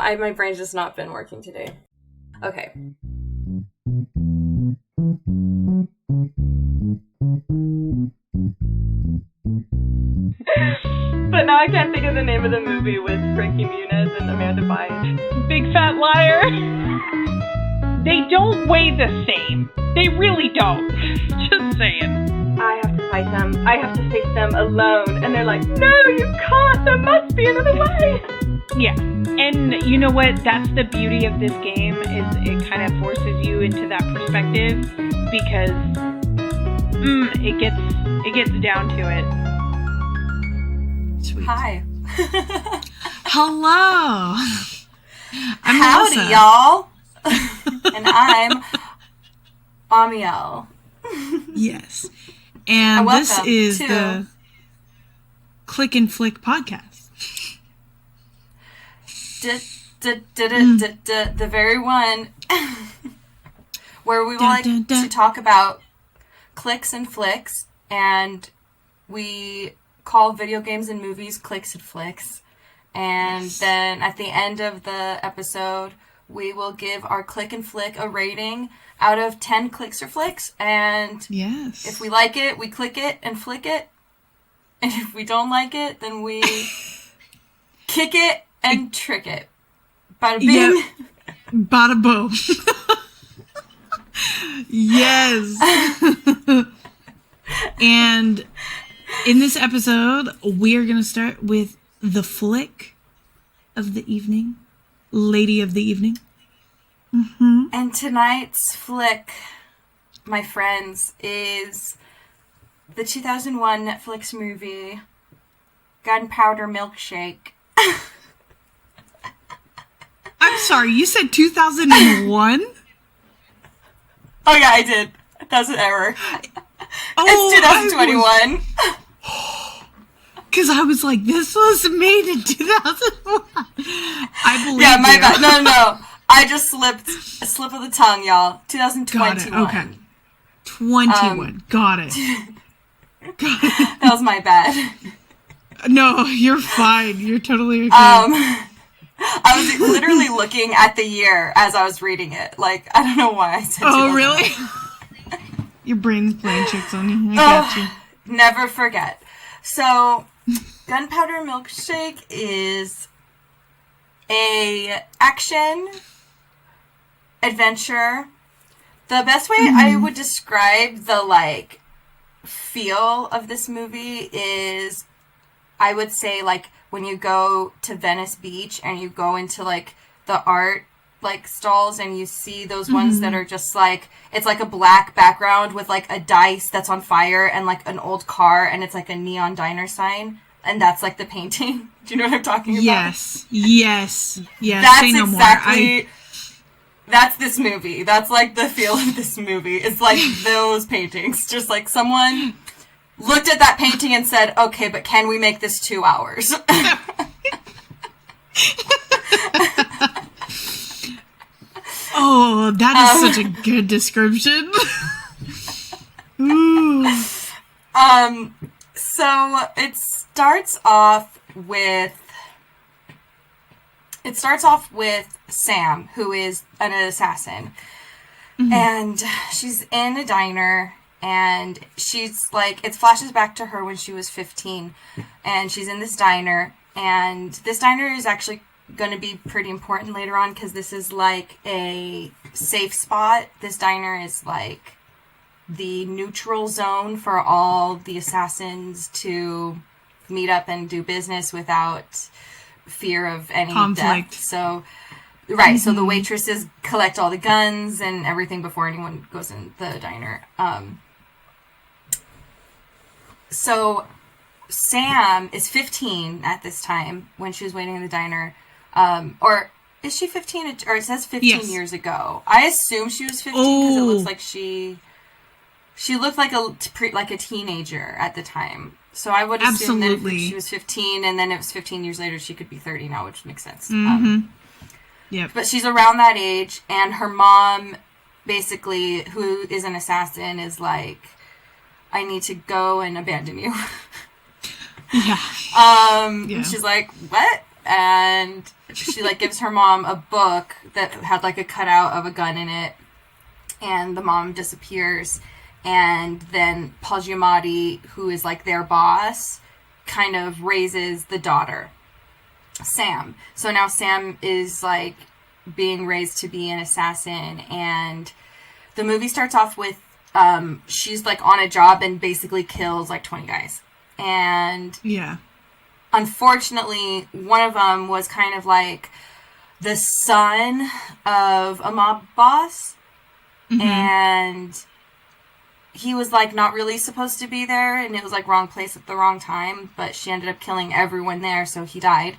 My brain's just not been working today. Okay. But now I can't think of the name of the movie with Frankie Muniz and Amanda Bynes. Big Fat Liar. They don't weigh the same. They really don't. Just saying. I have to fight them. I have to face them alone. And they're like, no, you can't. There must be another way. Yeah. And you know what? That's the beauty of this game, is it kind of forces you into that perspective, because it gets down to it. Sweet. Hi. Hello. I'm Howdy, Melissa. y'all. And I'm Ammiel. Yes. And this is to the Click and Flick podcast. The very one where we like to talk about clicks and flicks, and we call video games and movies clicks and flicks. And then at the end of the episode, we will give our click and flick a rating out of 10 clicks or flicks. And if we like it, we click it and flick it. And if we don't like it, then we kick it and trick it. Bada bing. Yep. Bada boom. Yes. And in this episode, we are going to start with the flick of the evening. Lady of the evening. Mm-hmm. And tonight's flick, my friends, is the 2001 Netflix movie Gunpowder Milkshake. I'm sorry, you said 2001? Oh yeah, I did. That's an error. Oh, it's 2021. Because I was like, this was made in 2001. I believe Yeah, my you. bad. No. I just slipped. A slip of the tongue, y'all. 2021. Got it. Okay. 21. Got it. That was my bad. No, you're fine. You're totally okay. I was literally looking at the year as I was reading it. Like, I don't know why I said. Oh, really? Your brain's playing tricks on you. I got you. Never forget. So, Gunpowder Milkshake is a action adventure. The best way I would describe the like feel of this movie is, I would say, like when you go to Venice Beach and you go into like the art like stalls and you see those ones that are just like, it's like a black background with like a dice that's on fire and like an old car and it's like a neon diner sign, and that's like the painting. Do you know what I'm talking about? Yes. That's Say no exactly more. that's this movie. That's like the feel of this movie. It's like those paintings. Just like someone looked at that painting and said, okay, but can we make this 2 hours? Oh, that is such a good description. Ooh. So it starts off with Sam, who is an assassin. And she's in a diner, and she's like, it flashes back to her when she was 15, and she's in this diner, and this diner is actually going to be pretty important later on, because this is like a safe spot. This diner is like the neutral zone for all the assassins to meet up and do business without fear of any conflict. Death. So, right. So the waitresses collect all the guns and everything before anyone goes in the diner. So Sam is 15 at this time when she was waiting in the diner. Or is she 15? Or it says 15 years ago. I assume she was 15 because it looks like she looked like a teenager at the time. So I would assume that if she was 15 and then it was 15 years later, she could be 30 now, which makes sense. But she's around that age, and her mom, basically, who is an assassin, is like, I need to go and abandon you. She's like, what? And she like gives her mom a book that had like a cutout of a gun in it, and the mom disappears, and then Paul Giamatti, who is like their boss, kind of raises the daughter, Sam. So now Sam is like being raised to be an assassin, and the movie starts off with she's like on a job and basically kills like 20 guys. And yeah, unfortunately, one of them was kind of like the son of a mob boss, and he was like not really supposed to be there, and it was like wrong place at the wrong time, but she ended up killing everyone there, so he died.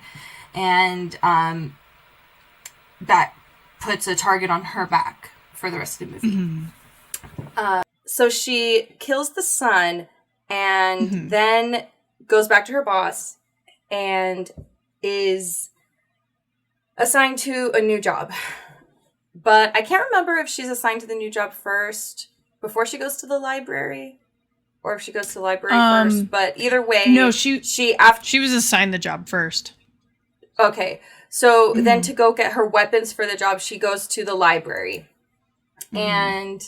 And that puts a target on her back for the rest of the movie. So she kills the son and then goes back to her boss and is assigned to a new job. But I can't remember if she's assigned to the new job first before she goes to the library, or if she goes to the library first. But either way, no, she was assigned the job first. Okay, so then to go get her weapons for the job, she goes to the library. And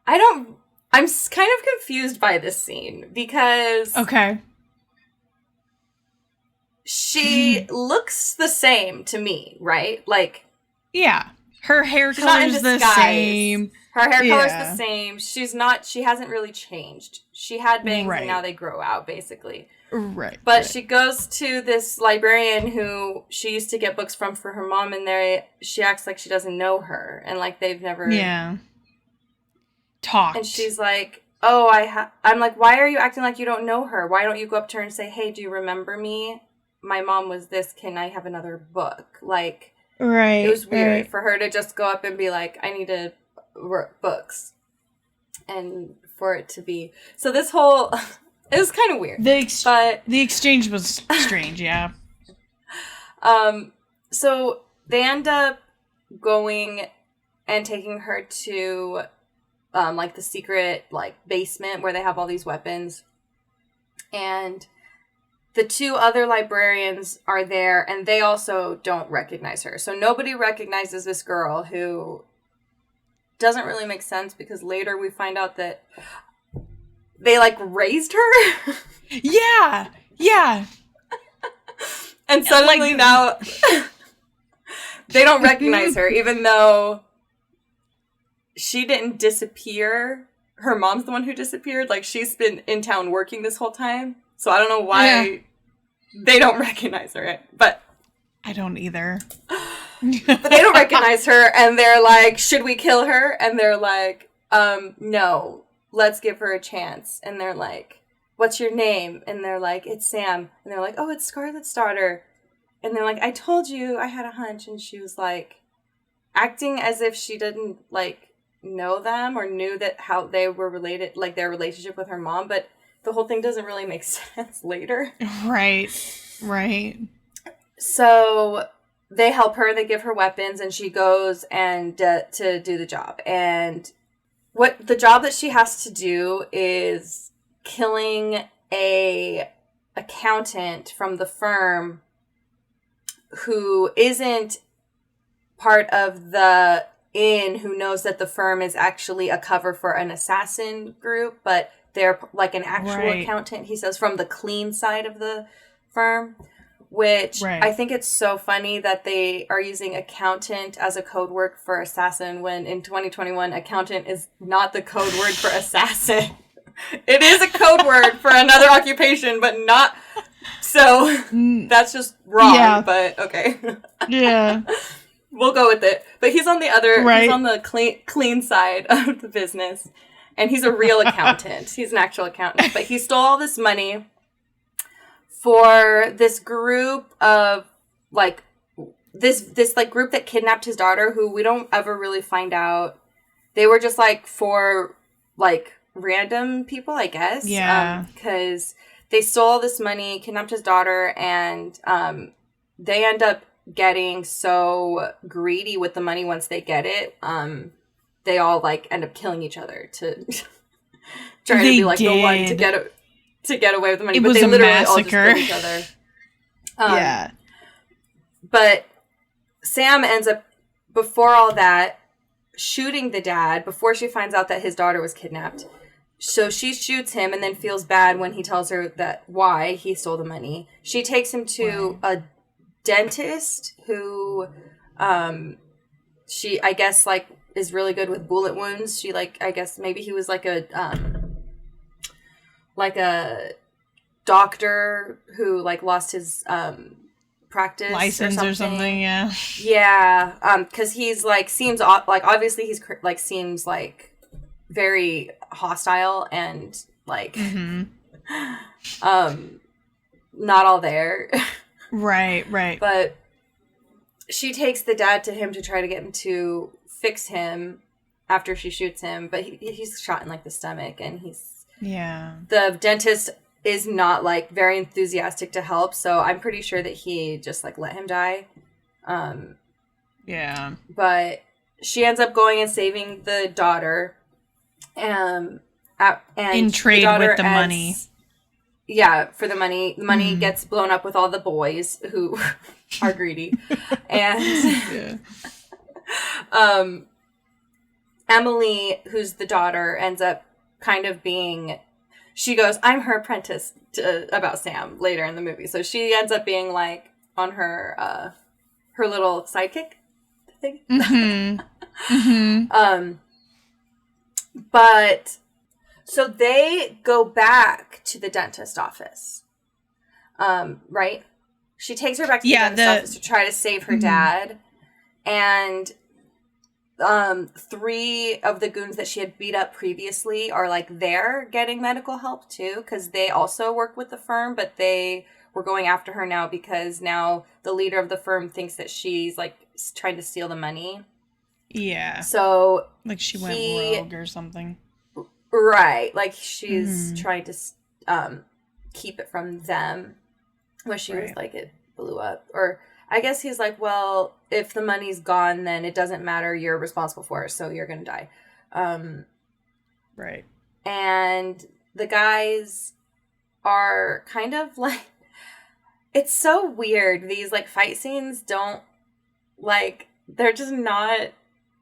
I'm kind of confused by this scene because she looks the same to me, right? Like, yeah, her hair color's the same. Her hair color's the same. She hasn't really changed. She had bangs and now they grow out, basically. Right. But she goes to this librarian who she used to get books from for her mom, and she acts like she doesn't know her, and like they've never talked. And she's like, "Oh, I'm like, why are you acting like you don't know her? Why don't you go up to her and say, 'Hey, do you remember me? My mom was this. Can I have another book?'" Like, it was weird for her to just go up and be like, "I need to work books," and for it to be so. This whole it was kind of weird. But the exchange was strange, yeah. So they end up going and taking her to like the secret like basement where they have all these weapons, and the two other librarians are there, and they also don't recognize her. So nobody recognizes this girl, who doesn't really make sense because later we find out that they like raised her. Yeah. And suddenly now they don't recognize her, even though she didn't disappear. Her mom's the one who disappeared. Like, she's been in town working this whole time. So I don't know why they don't recognize her. But I don't either. But they don't recognize her, and they're like, "Should we kill her?" And they're like, "No, let's give her a chance." And they're like, "What's your name?" And they're like, "It's Sam." And they're like, "Oh, it's Scarlett's daughter." And they're like, "I told you, I had a hunch." And she was like, acting as if she didn't like know them or knew that how they were related, like their relationship with her mom. But the whole thing doesn't really make sense later. Right. So they help her, they give her weapons, and she goes and to do the job. And what the job that she has to do is killing a accountant from the firm who isn't part of the inn, who knows that the firm is actually a cover for an assassin group, but they're like an actual accountant, he says, from the clean side of the firm. Which I think it's so funny that they are using accountant as a code word for assassin when in 2021 accountant is not the code word for assassin. It is a code word for another occupation, but not. So that's just wrong, but okay. Yeah. We'll go with it. But he's on the other, he's on the clean side of the business. And he's a real accountant. He's an actual accountant. But he stole all this money for this group of like this like group that kidnapped his daughter, who we don't ever really find out. They were just like for like random people, I guess. Yeah. Because they stole all this money, kidnapped his daughter, and they end up getting so greedy with the money once they get it. They all like end up killing each other to try to be like the one to get away with the money. But they literally all just killed each other. Yeah. But Sam ends up, before all that, shooting the dad before she finds out that his daughter was kidnapped. So she shoots him and then feels bad when he tells her that why he stole the money. She takes him to a dentist who she, I guess, like, is really good with bullet wounds. She, like, I guess maybe he was like a doctor who, like, lost his practice license or something. Yeah, because he's like seems like, obviously he's like seems like very hostile and like not all there. Right. But she takes the dad to him to try to get him to fix him after she shoots him, but he's shot in like the stomach, and the dentist is not like very enthusiastic to help, so I'm pretty sure that he just like let him die. But she ends up going and saving the daughter, and in trade with the money. Yeah, for the money. The money gets blown up with all the boys who are greedy. And Emily, who's the daughter, ends up kind of being, she goes, I'm her apprentice about Sam later in the movie. So she ends up being like on her her little sidekick thing. But so they go back to the dentist office. Right? She takes her back to the dentist office to try to save her dad. And 3 of the goons that she had beat up previously are like there getting medical help too, because they also work with the firm, but they were going after her now because now the leader of the firm thinks that she's like trying to steal the money. Yeah. So like she went rogue or something. Right. Like she's trying to keep it from them. When she was like, it blew up. Or I guess he's like, well, if the money's gone, then it doesn't matter. You're responsible for it, so you're going to die. Right. And the guys are kind of like, it's so weird. These like fight scenes don't like, they're just not,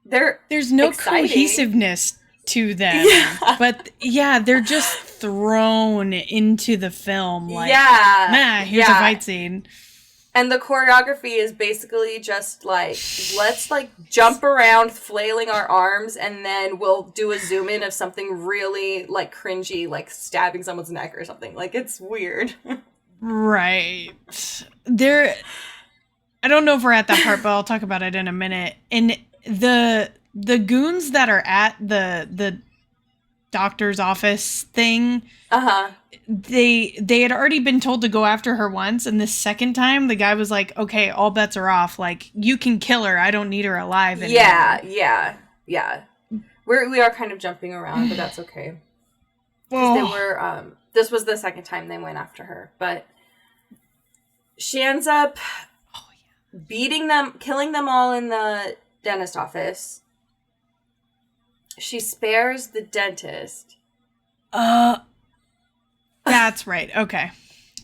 there's no exciting. Cohesiveness to them. But yeah, they're just thrown into the film. Like, here's a fight scene. And the choreography is basically just like, let's like jump around flailing our arms, and then we'll do a zoom in of something really like cringy, like stabbing someone's neck or something. Like, it's weird. Right. I don't know if we're at that part, but I'll talk about it in a minute. And the goons that are at the doctor's office thing, they had already been told to go after her once, and the second time the guy was like, okay, all bets are off, like, you can kill her, I don't need her alive anymore. Yeah we are kind of jumping around, but that's okay, because they were this was the second time they went after her, but she ends up beating them, killing them all in the dentist office. She spares the dentist. That's right. Okay.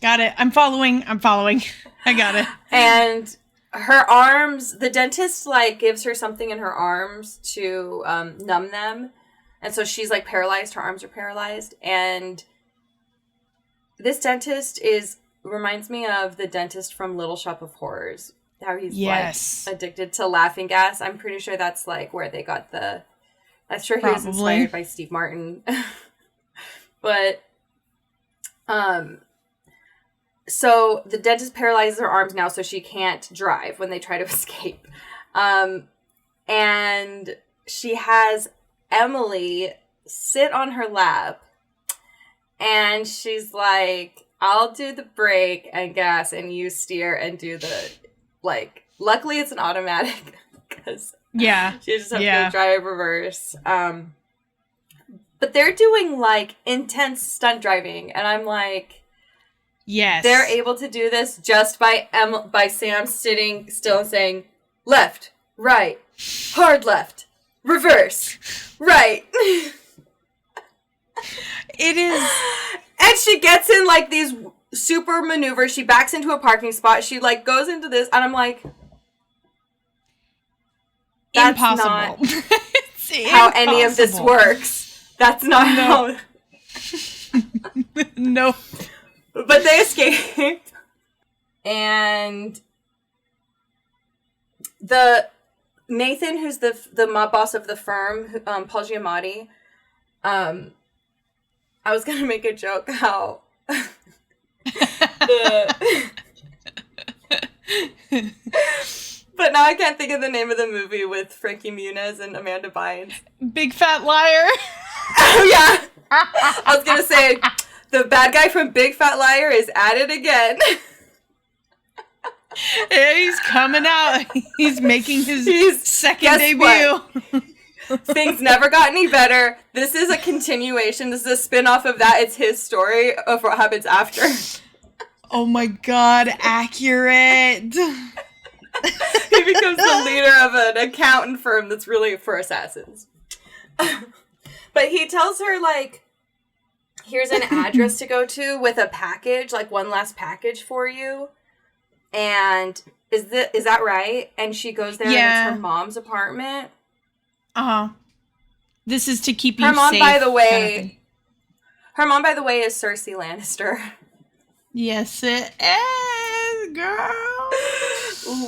Got it. I'm following. I got it. And her arms, the dentist like gives her something in her arms to numb them. And so she's like paralyzed. Her arms are paralyzed. And this dentist reminds me of the dentist from Little Shop of Horrors. How he's like addicted to laughing gas. I'm pretty sure that's like where they got I'm sure he was inspired by Steve Martin. But, so the dentist paralyzes her arms now, so she can't drive when they try to escape. And she has Emily sit on her lap, and she's like, I'll do the brake and gas, and you steer and do the, like, luckily it's an automatic, because she just have to drive reverse. But they're doing like intense stunt driving, and I'm like, they're able to do this just by Sam sitting still and saying left, right, hard left, reverse, right. It is, and she gets in like these super maneuver. She backs into a parking spot. She, like, goes into this, and I'm like... That's impossible. not how any of this works. That's not how... No. But they escaped. And the Nathan, who's the mob boss of the firm, Paul Giamatti, I was gonna make a joke how but now I can't think of the name of the movie with Frankie Muniz and Amanda Bynes. Big Fat Liar. Oh yeah. I was gonna say the bad guy from Big Fat Liar is at it again. Yeah, he's coming out. He's making his second debut. Things never got any better. This is a continuation. This is a spin-off of that. It's his story of what happens after. Oh my god, accurate. He becomes the leader of an accountant firm that's really for assassins. But he tells her, like, here's an address to go to with a package, like one last package for you. And is that right? And she goes there, and it's her mom's apartment. Uh-huh. This is to keep you safe. Her mom, by the way, is Cersei Lannister. Yes, it is, girl.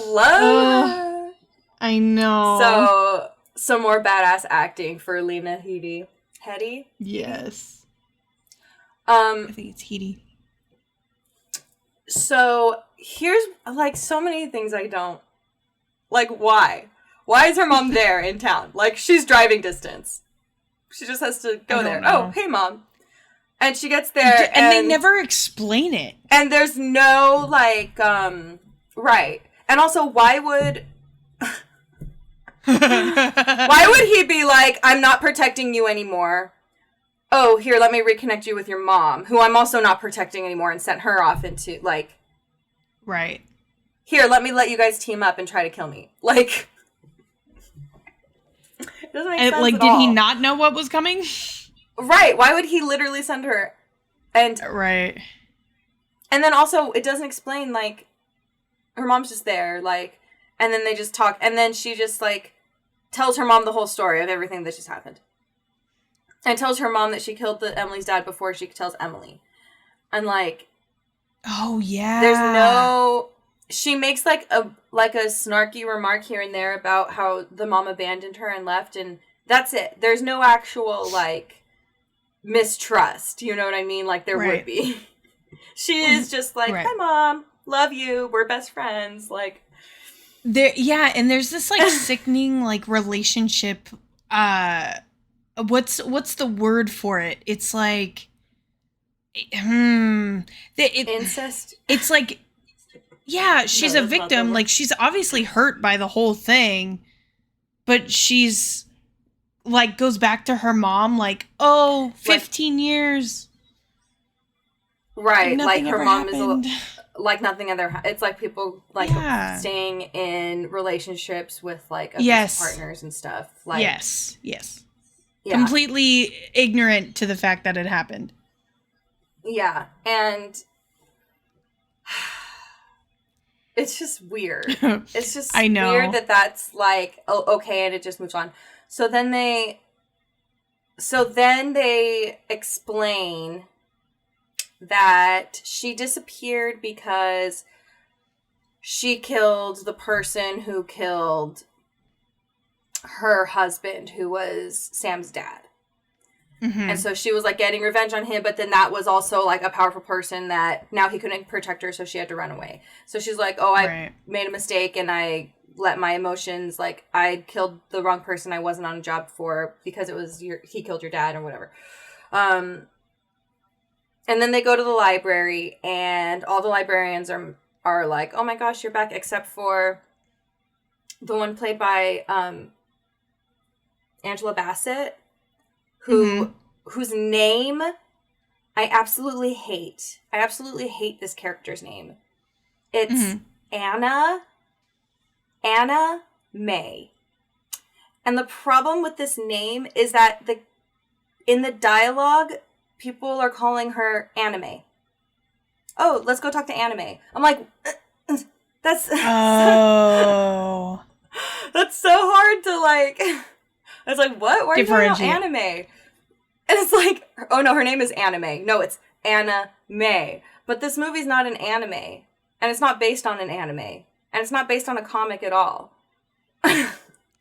Love her. I know. So, some more badass acting for Lena Headey. Headey? Yes. I think it's Headey. So, here's, like, so many things I don't... Like, why? Why is her mom there in town? Like, she's driving distance. She just has to go there. Know. Oh, hey, Mom. And she gets there, and they never explain it. And there's no, like, right. And also, why would he be like, I'm not protecting you anymore. Oh, here, let me reconnect you with your mom, who I'm also not protecting anymore, and sent her off into, like... Right. Here, let you guys team up and try to kill me. Like... It doesn't make sense like, at did all. he not know what was coming? Right. Why would he literally send her? And right. And then also, it doesn't explain, like, her mom's just there, like, and then they just talk, and then she just, like, tells her mom the whole story of everything that just happened. And tells her mom that she killed Emily's dad before she tells Emily. And, like... Oh, yeah. There's no... She makes, like a snarky remark here and there about how the mom abandoned her and left, and that's it. There's no actual, like, mistrust. You know what I mean? Like, there would be. She is just like, hi, Mom. Love you. We're best friends. Like... Yeah, and there's this, like, sickening, like, relationship, what's the word for it? It's like, incest? It's like, yeah, she's a victim. Like, she's obviously hurt by the whole thing, but she's, like, goes back to her mom, like, 15 years. Right, like, her mom happened. is like nothing other. It's like people, like, staying in relationships with, like, abusive partners and stuff. Like, yes. Yeah. Completely ignorant to the fact that it happened. Yeah, and... It's just weird. It's just weird that that's like, oh, okay, and it just moves on. So then they explain that she disappeared because she killed the person who killed her husband, who was Sam's dad. Mm-hmm. And so she was, like, getting revenge on him, but then that was also, like, a powerful person that now he couldn't protect her, so she had to run away. So she's like, I made a mistake, and I let my emotions, like, I killed the wrong person I wasn't on a job for because it was he killed your dad or whatever. And then they go to the library, and all the librarians are like, oh my gosh, you're back, except for the one played by Angela Bassett, whose name I absolutely hate. I absolutely hate this character's name. It's Anna May. And the problem with this name is that in the dialogue, people are calling her Anime. oh, let's go talk to Anime. I'm like, that's Oh. that's so hard to like. I was like, what? Why are you talking about Anime? And it's like, oh no, her name is Anime. No, it's Anna May. But this movie's not an anime, and it's not based on an anime, and it's not based on a comic at all.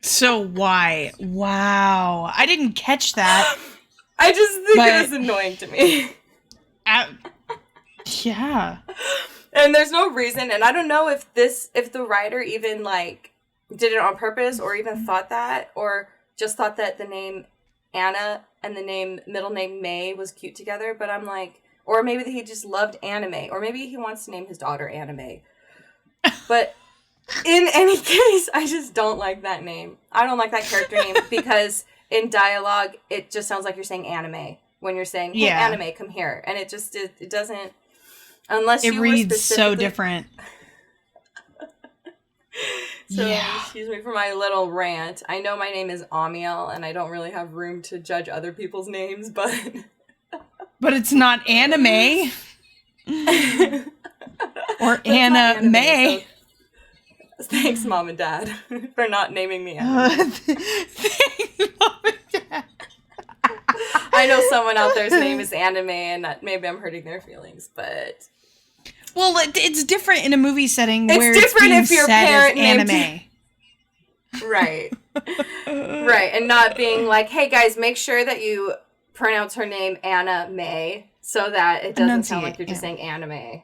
So why? Wow, I didn't catch that. I just think it was annoying to me. Yeah. And there's no reason, and I don't know if the writer even like did it on purpose or even thought that, or just thought that the name Anna and the middle name May was cute together, but I'm like, or maybe he just loved anime, or maybe he wants to name his daughter Anime. But in any case, I just don't like that name. I don't like that character name because in dialogue, it just sounds like you're saying anime when you're saying, hey, Anime, come here. And it just, it doesn't, unless it you reads so different. So, excuse me for my little rant. I know my name is Ammiel, and I don't really have room to judge other people's names, but... But it's not Anime. Or Anna May. So, thanks, Mom and Dad, for not naming me Anna. Thanks, Mom and Dad. I know someone out there's name is Anime, and that maybe I'm hurting their feelings, but... Well, it's different in a movie setting it's where different it's being if your said parent as anime. Right. Right, and not being like, hey guys, make sure that you pronounce her name Anna May so that it doesn't sound like you're just saying anime.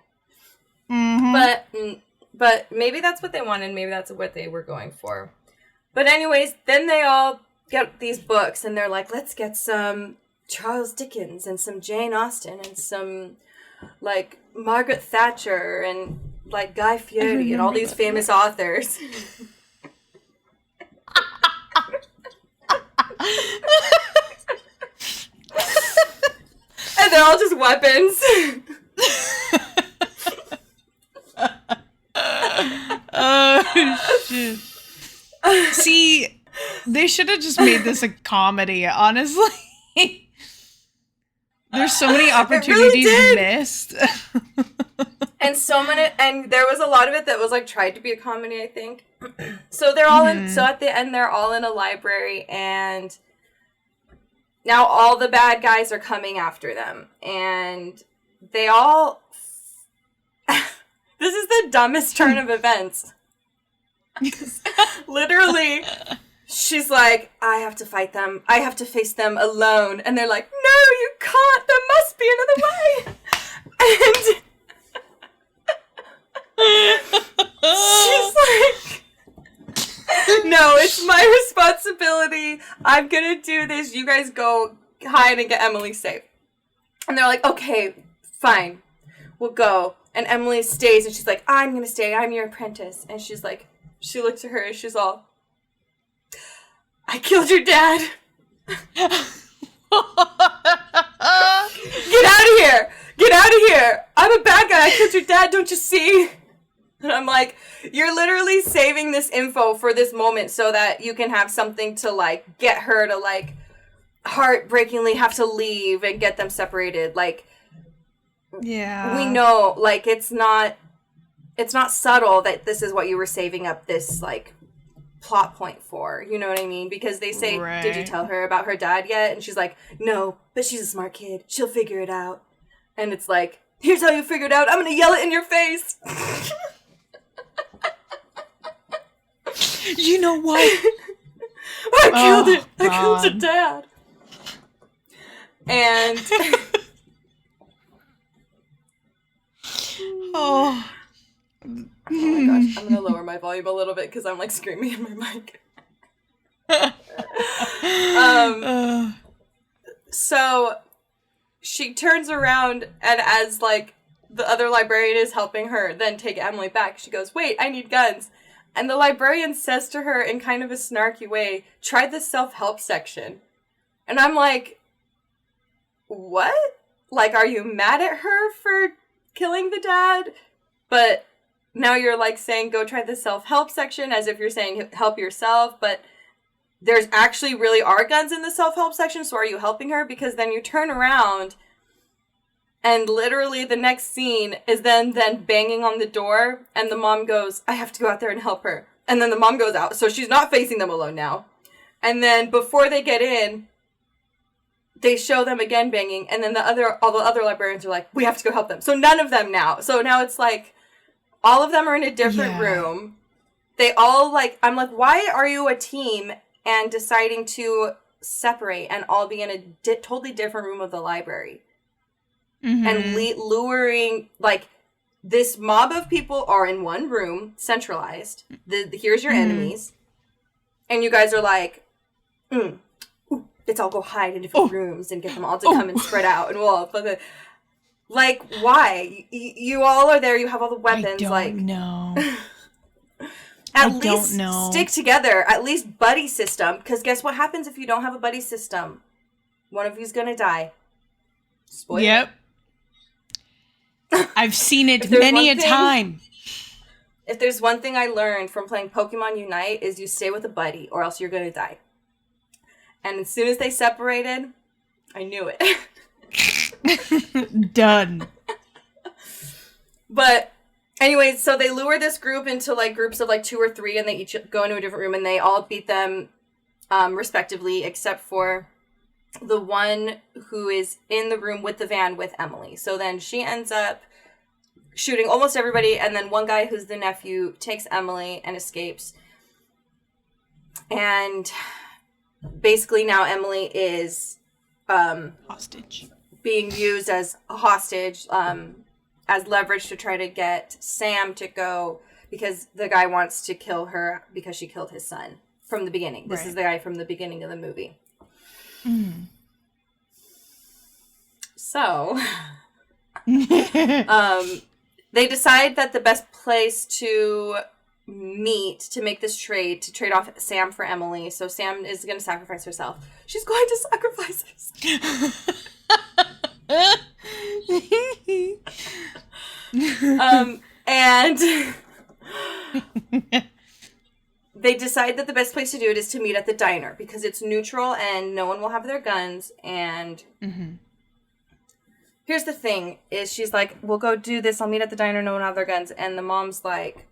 Mm-hmm. But maybe that's what they wanted, maybe that's what they were going for. But anyways, then they all get these books and they're like, let's get some Charles Dickens and some Jane Austen and some like Margaret Thatcher and like Guy Fieri and all these famous authors. And they're all just weapons. Oh shit. See, they should have just made this a comedy, honestly. There's so many opportunities missed. And there was a lot of it that was like tried to be a comedy, I think. So they're all so at the end they're all in a library, and now all the bad guys are coming after them, and they all this is the dumbest turn of events. Literally, she's like, I have to fight them. I have to face them alone. And they're like, no, you can't. There must be another way. And she's like, no, it's my responsibility. I'm going to do this. You guys go hide and get Emily safe. And they're like, okay, fine. We'll go. And Emily stays, and she's like, I'm going to stay. I'm your apprentice. And she's like, she looks at her, and she's all, I killed your dad. Get out of here. Get out of here. I'm a bad guy. I killed your dad. Don't you see? And I'm like, you're literally saving this info for this moment so that you can have something to, like, get her to, like, heartbreakingly have to leave and get them separated. Like, yeah, we know, like, it's not subtle that this is what you were saving up this, like, plot point for. You know what I mean? Because they say, right. Did you tell her about her dad yet? And she's like, no, but she's a smart kid. She'll figure it out. And it's like, here's how you figure it out. I'm going to yell it in your face. You know what? I killed it. I killed your dad. And oh my gosh, I'm gonna lower my volume a little bit because I'm like screaming in my mic. So she turns around, and as like the other librarian is helping her then take Emily back, she goes, wait, I need guns. And the librarian says to her in kind of a snarky way, try the self-help section. And I'm like, what? Like, are you mad at her for killing the dad? But now you're like saying, go try the self-help section, as if you're saying help yourself. But there's actually really are guns in the self-help section, so are you helping her? Because then you turn around And literally the next scene is then banging on the door, and the mom goes, I have to go out there and help her. And then the mom goes out, so she's not facing them alone now. And then before they get in, they show them again banging, and then all the other librarians are like, we have to go help them. So none of them now. So now it's like, all of them are in a different room. They all I'm like, why are you a team and deciding to separate and all be in a totally different room of the library? Mm-hmm. And luring, this mob of people are in one room, centralized. Here's your enemies. And you guys are like, let's all go hide in different rooms and get them all to come and spread out. And we'll why? You all are there, you have all the weapons. I don't know. At least stick together. At least buddy system. Because guess what happens if you don't have a buddy system? One of you's gonna die. Spoiler. Yep. I've seen it many a time. If there's one thing I learned from playing Pokemon Unite is you stay with a buddy or else you're going to die. And as soon as they separated, I knew it. Done. But anyways, so they lure this group into groups of 2 or 3 and they each go into a different room and they all beat them respectively except for the one who is in the room with the van with Emily. So then she ends up shooting almost everybody, and then one guy who's the nephew takes Emily and escapes. And basically now Emily is hostage. Being used as a hostage, as leverage to try to get Sam to go, because the guy wants to kill her because she killed his son from the beginning. This is the guy from the beginning of the movie. Mm. So, they decide that the best place to meet to make this trade, to trade off Sam for Emily. So Sam is going to sacrifice herself. She's going to sacrifice herself. And they decide that the best place to do it is to meet at the diner because it's neutral and no one will have their guns. And here's the thing is she's like, we'll go do this. I'll meet at the diner. No one will have their guns. And the mom's like,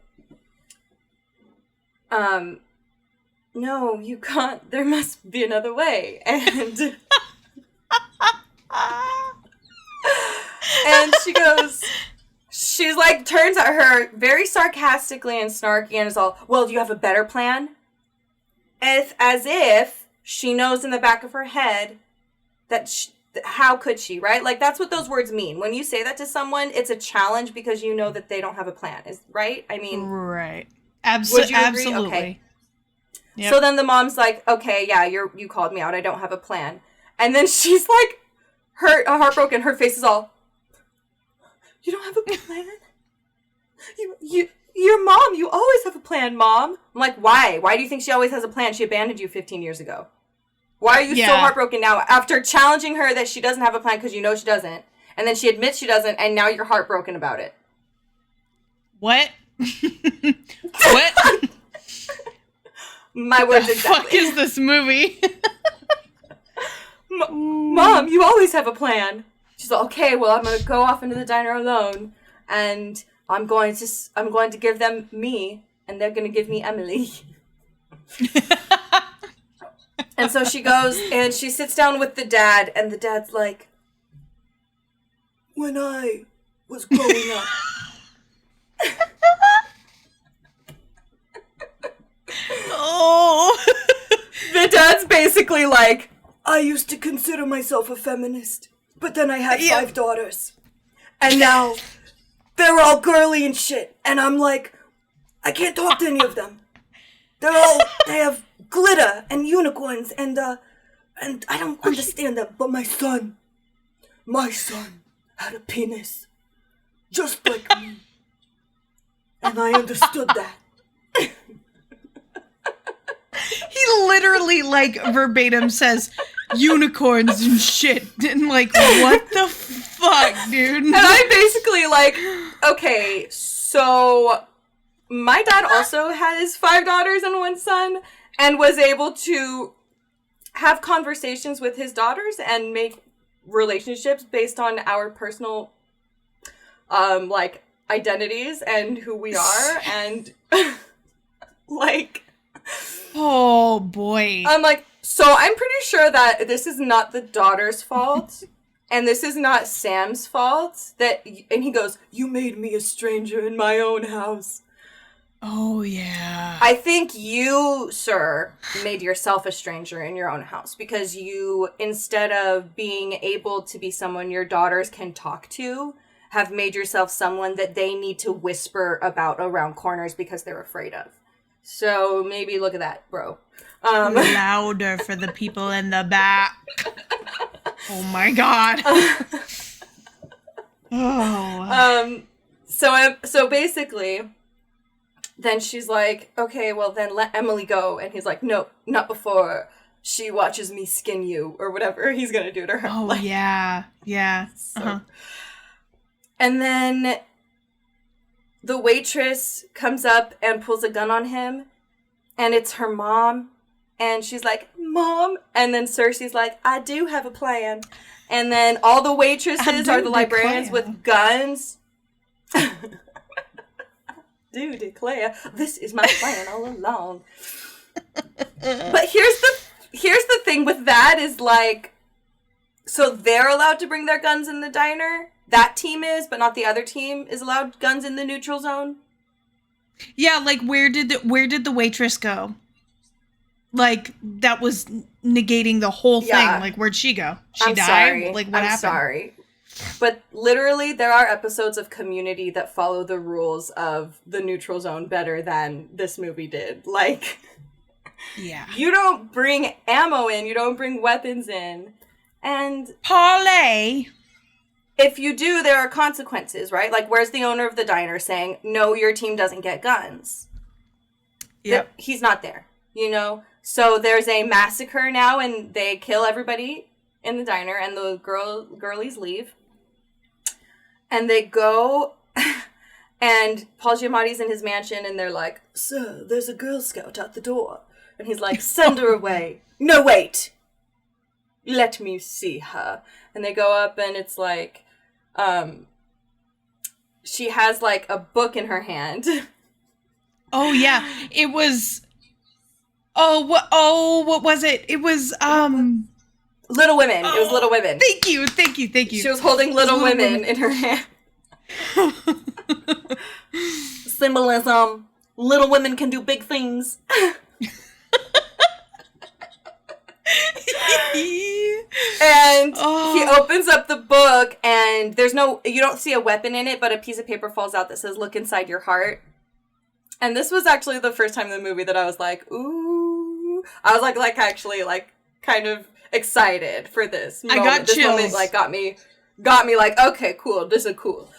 no, you can't. There must be another way. And and she goes, she's like, turns at her very sarcastically and snarky and is all, well, do you have a better plan? As if she knows in the back of her head that how could she, right? That's what those words mean. When you say that to someone, it's a challenge because you know that they don't have a plan, right? I mean, right. Would you agree? Absolutely. Okay. Yep. So then the mom's like, okay, yeah, you called me out. I don't have a plan. And then she's like, heartbroken. Her face is all, you don't have a plan? Your mom, you always have a plan, Mom. I'm like, why? Why do you think she always has a plan? She abandoned you 15 years ago. Why are you so heartbroken now after challenging her that she doesn't have a plan because you know she doesn't? And then she admits she doesn't, and now you're heartbroken about it. What? What? My words the exactly. Fuck is this movie? Mom, you always have a plan. She's like, okay, well, I'm going to go off into the diner alone, and I'm going to give them me, and they're going to give me Emily. And so she goes, and she sits down with the dad, and the dad's like, when I was growing up. Oh. The dad's basically like, I used to consider myself a feminist, but then I had 5 daughters. And now they're all girly and shit. And I'm like, I can't talk to any of them. They have glitter and unicorns and I don't understand that. But my son had a penis just like me. And I understood that. He literally, verbatim says unicorns and shit. And, what the fuck, dude? And I'm basically like, okay, so my dad also has 5 daughters and 1 son and was able to have conversations with his daughters and make relationships based on our personal, like, identities and who we are, and, like... Oh, boy. I'm like, so I'm pretty sure that this is not the daughter's fault, and this is not Sam's fault, and he goes, you made me a stranger in my own house. Oh, yeah. I think you, sir, made yourself a stranger in your own house, because you, instead of being able to be someone your daughters can talk to, have made yourself someone that they need to whisper about around corners because they're afraid of. So maybe look at that, bro. Louder for the people in the back. Oh my god. Oh. So basically, then she's like, okay, well then let Emily go. And he's like, no, not before she watches me skin you, or whatever he's gonna do to her. Oh, like, yeah. Yeah. so. And then the waitress comes up and pulls a gun on him, and it's her mom. And she's like, Mom. And then Cersei's like, I do have a plan. And then all the waitresses are the librarians with guns. Do declare, this is my plan all along. But here's the thing with that is, like, so they're allowed to bring their guns in the diner. That team is, but not the other team is allowed guns in the neutral zone. Yeah, like, where did the waitress go? Like, that was negating the whole thing. Yeah. Like, where'd she go? She died? Sorry. Like, what happened? I'm sorry. But literally, there are episodes of Community that follow the rules of the neutral zone better than this movie did. Like, yeah. You don't bring ammo in, you don't bring weapons in. And parlay. If you do, there are consequences, right? Like, where's the owner of the diner saying, no, your team doesn't get guns? Yep. He's not there, you know? So there's a massacre now, and they kill everybody in the diner, and the girlies leave. And they go, and Paul Giamatti's in his mansion, and they're like, Sir, there's a Girl Scout at the door. And he's like, send her away. No, wait. Let me see her. And they go up, and it's like, she has, like, a book in her hand. Oh, yeah. It was... what was it? It was, Little Women. It was Little Women. Thank you. She was holding Little Women in her hand. Symbolism. Little women can do big things. And he opens up the book, and you don't see a weapon in it, but a piece of paper falls out that says, look inside your heart. And this was actually the first time in the movie that I was like, ooh. I was like actually, like, kind of excited for this moment. I got chills. This moment, like, got me like, okay, cool, this is cool.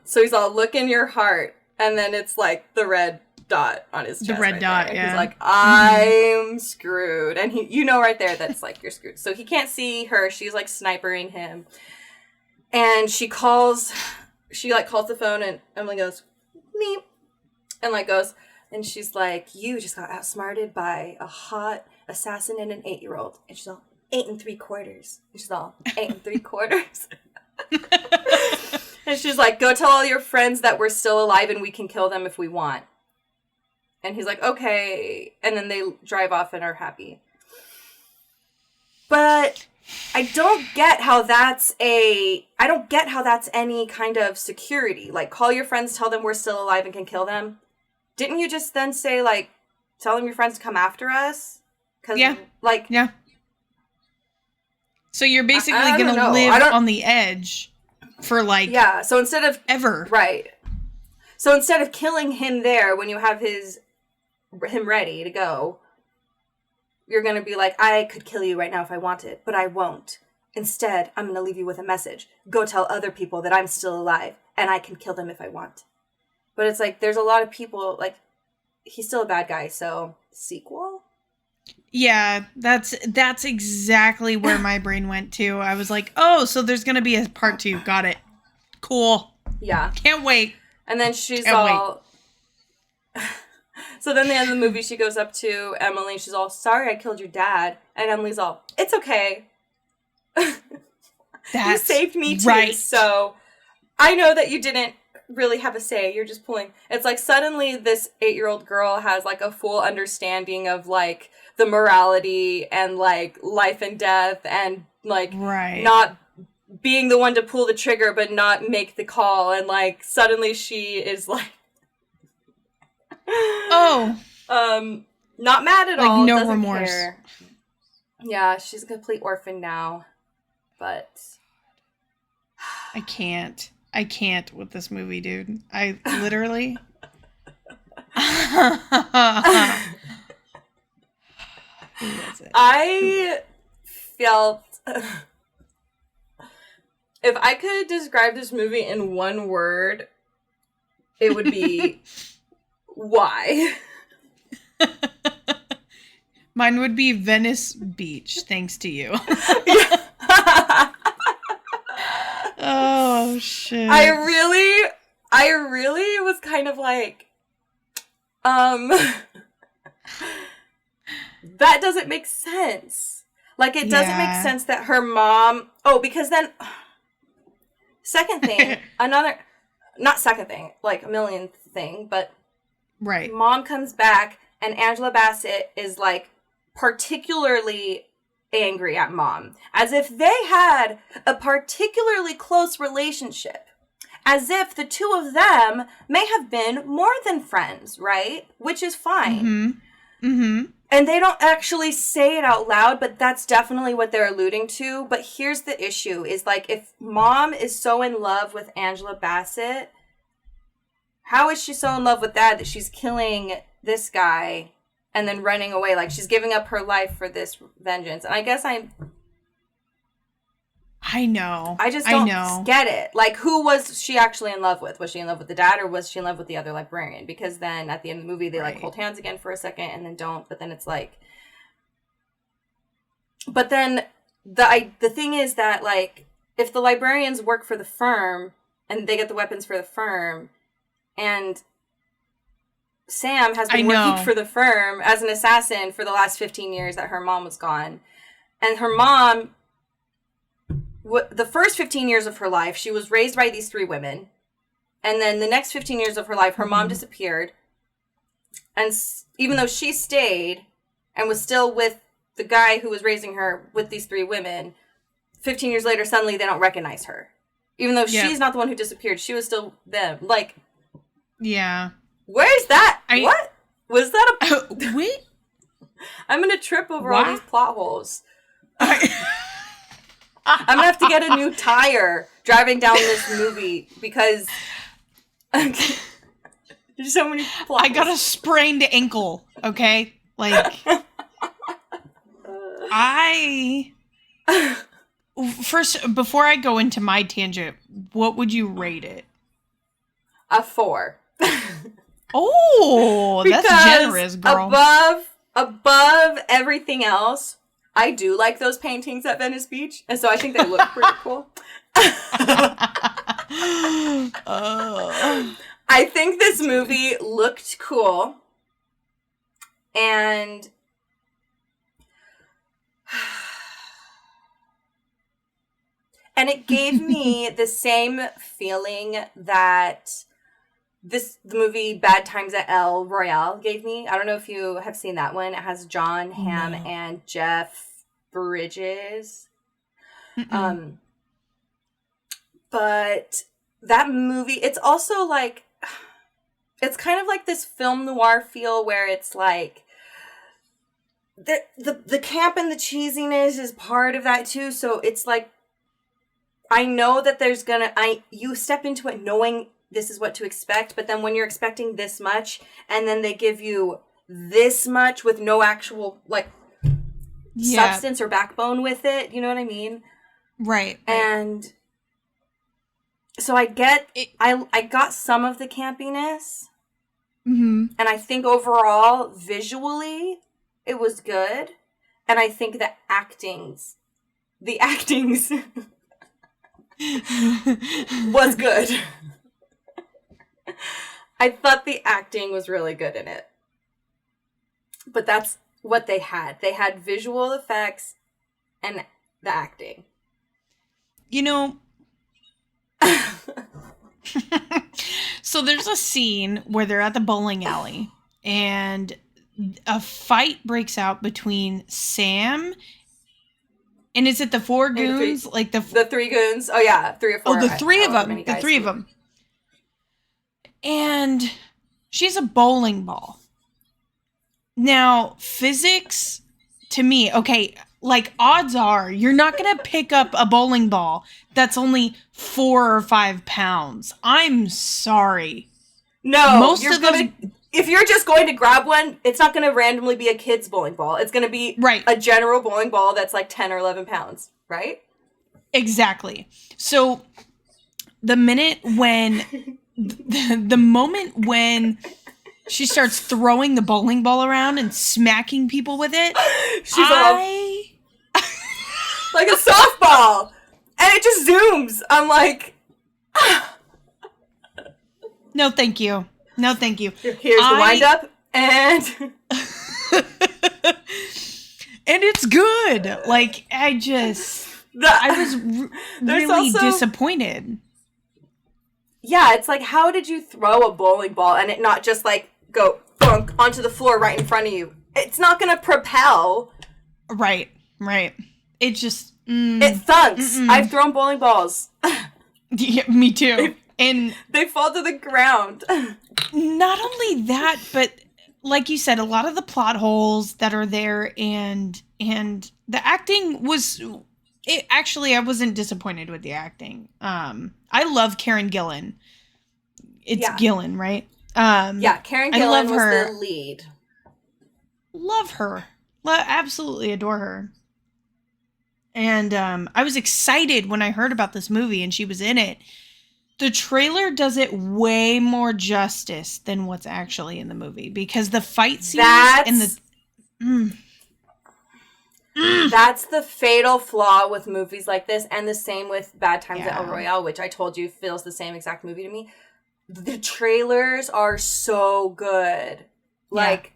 So he's all, look in your heart, and then it's, like, the red dot on his chest. The red dot, there. yeah. He's like, I'm screwed. And you know right there that's, like, you're screwed. So he can't see her. She's, like, snipering him. And she calls the phone, and Emily goes, meep. And, like, goes, and she's like, you just got outsmarted by a hot assassin and an 8-year-old. And she's all, 8 3/4. And she's all, 8 3/4. And she's like, go tell all your friends that we're still alive and we can kill them if we want. And he's like, okay. And then they drive off and are happy. But I don't get how that's any kind of security. Like, call your friends, tell them we're still alive and can kill them. Didn't you just then say, like, tell them your friends to come after us? Yeah. Like, yeah. So you're basically going to live on the edge for, like, yeah. So instead of ever. Right. So instead of killing him there when you have him ready to go, you're going to be like, I could kill you right now if I wanted, but I won't. Instead, I'm going to leave you with a message. Go tell other people that I'm still alive and I can kill them if I want. But it's like, there's a lot of people, like, he's still a bad guy, so sequel? Yeah, that's exactly where my brain went to. I was like, oh, so there's going to be a part 2. Got it. Cool. Yeah. Can't wait. And then she's Can't all... So then the end of the movie, she goes up to Emily. She's all, sorry I killed your dad. And Emily's all, it's okay. You saved me too. Right. So I know that you didn't really have a say. You're just pulling. It's like suddenly this 8-year-old girl has like a full understanding of like the morality and like life and death and like not being the one to pull the trigger but not make the call, and like suddenly she is like not mad at all, no remorse. Care. Yeah, she's a complete orphan now. But I can't with this movie, dude. I literally Who was it? I felt if I could describe this movie in one word, it would be why. Mine would be Venice Beach, thanks to you. Oh, shit. I really was kind of like, that doesn't make sense. Like, it doesn't make sense that her mom, because then, second thing, not second thing, like a millionth thing, but mom comes back and Angela Bassett is like particularly angry at mom, as if they had a particularly close relationship, as if the two of them may have been more than friends, right? Which is fine. And they don't actually say it out loud, but that's definitely what they're alluding to. But here's the issue, is like, if mom is so in love with Angela Bassett, how is she so in love with that she's killing this guy and then running away? Like, she's giving up her life for this vengeance. And I guess I just don't get it. Like, who was she actually in love with? Was she in love with the dad, or was she in love with the other librarian? Because then at the end of the movie, they like hold hands again for a second and then don't. But then it's like, but then the thing is that, like, if the librarians work for the firm and they get the weapons for the firm, and Sam has been working for the firm as an assassin for the last 15 years that her mom was gone. And her mom, the first 15 years of her life, she was raised by these 3 women. And then the next 15 years of her life, her mom disappeared. And even though she stayed and was still with the guy who was raising her with these 3 women, 15 years later, suddenly they don't recognize her. Even though she's not the one who disappeared, she was still them. Like, where's that? What? Was that a... wait? I'm going to trip over all these plot holes. I'm going to have to get a new tire driving down this movie because there's so many plot holes. I got a sprained ankle, okay? Like, First, before I go into my tangent, what would you rate it? A 4. Oh, that's generous, girl. Above everything else, I do like those paintings at Venice Beach, and so I think they look pretty cool. I think this movie looked cool, and it gave me the same feeling that the movie Bad Times at El Royale gave me. I don't know if you have seen that one. It has John Hamm and Jeff Bridges. But that movie, it's also like, it's kind of like this film noir feel where it's like, the camp and the cheesiness is part of that too. So it's like, I know that you step into it knowing this is what to expect, but then when you're expecting this much, and then they give you this much with no actual, like, substance or backbone with it, you know what I mean? Right. And so I get it. I got some of the campiness, and I think overall, visually, it was good, and I think the actings was good. I thought the acting was really good in it. But that's what they had. They had visual effects and the acting. you know, so there's a scene where they're at the bowling alley and a fight breaks out between Sam and is it the four goons? The three goons. Oh yeah, 3 or 4. Oh, the three of them. The three of them. And she's a bowling ball. Now, physics to me, okay, like odds are you're not going to pick up a bowling ball that's only 4 or 5 pounds. I'm sorry. No, most of those. If you're just going to grab one, it's not going to randomly be a kid's bowling ball. It's going to be a general bowling ball that's like 10 or 11 pounds, right? Exactly. So the minute when, the moment when she starts throwing the bowling ball around and smacking people with it, she's like a softball. And it just zooms. I'm like, no, thank you. No, thank you. Here's the wind-up, and... and it's good. Like, I was really disappointed. Yeah, it's like, how did you throw a bowling ball and it not just, like, go thunk onto the floor right in front of you? It's not going to propel. Right. It just... it thunks. I've thrown bowling balls. Yeah, me too. And they fall to the ground. Not only that, but like you said, a lot of the plot holes that are there and the acting was I wasn't disappointed with the acting. I love Karen Gillan. It's Gillan, right? Karen Gillan was the lead. Love her. Absolutely adore her. And I was excited when I heard about this movie and she was in it. The trailer does it way more justice than what's actually in the movie because the fight scenes That's the fatal flaw with movies like this, and the same with Bad Times at El Royale, which I told you feels the same exact movie to me. The trailers are so good. Like,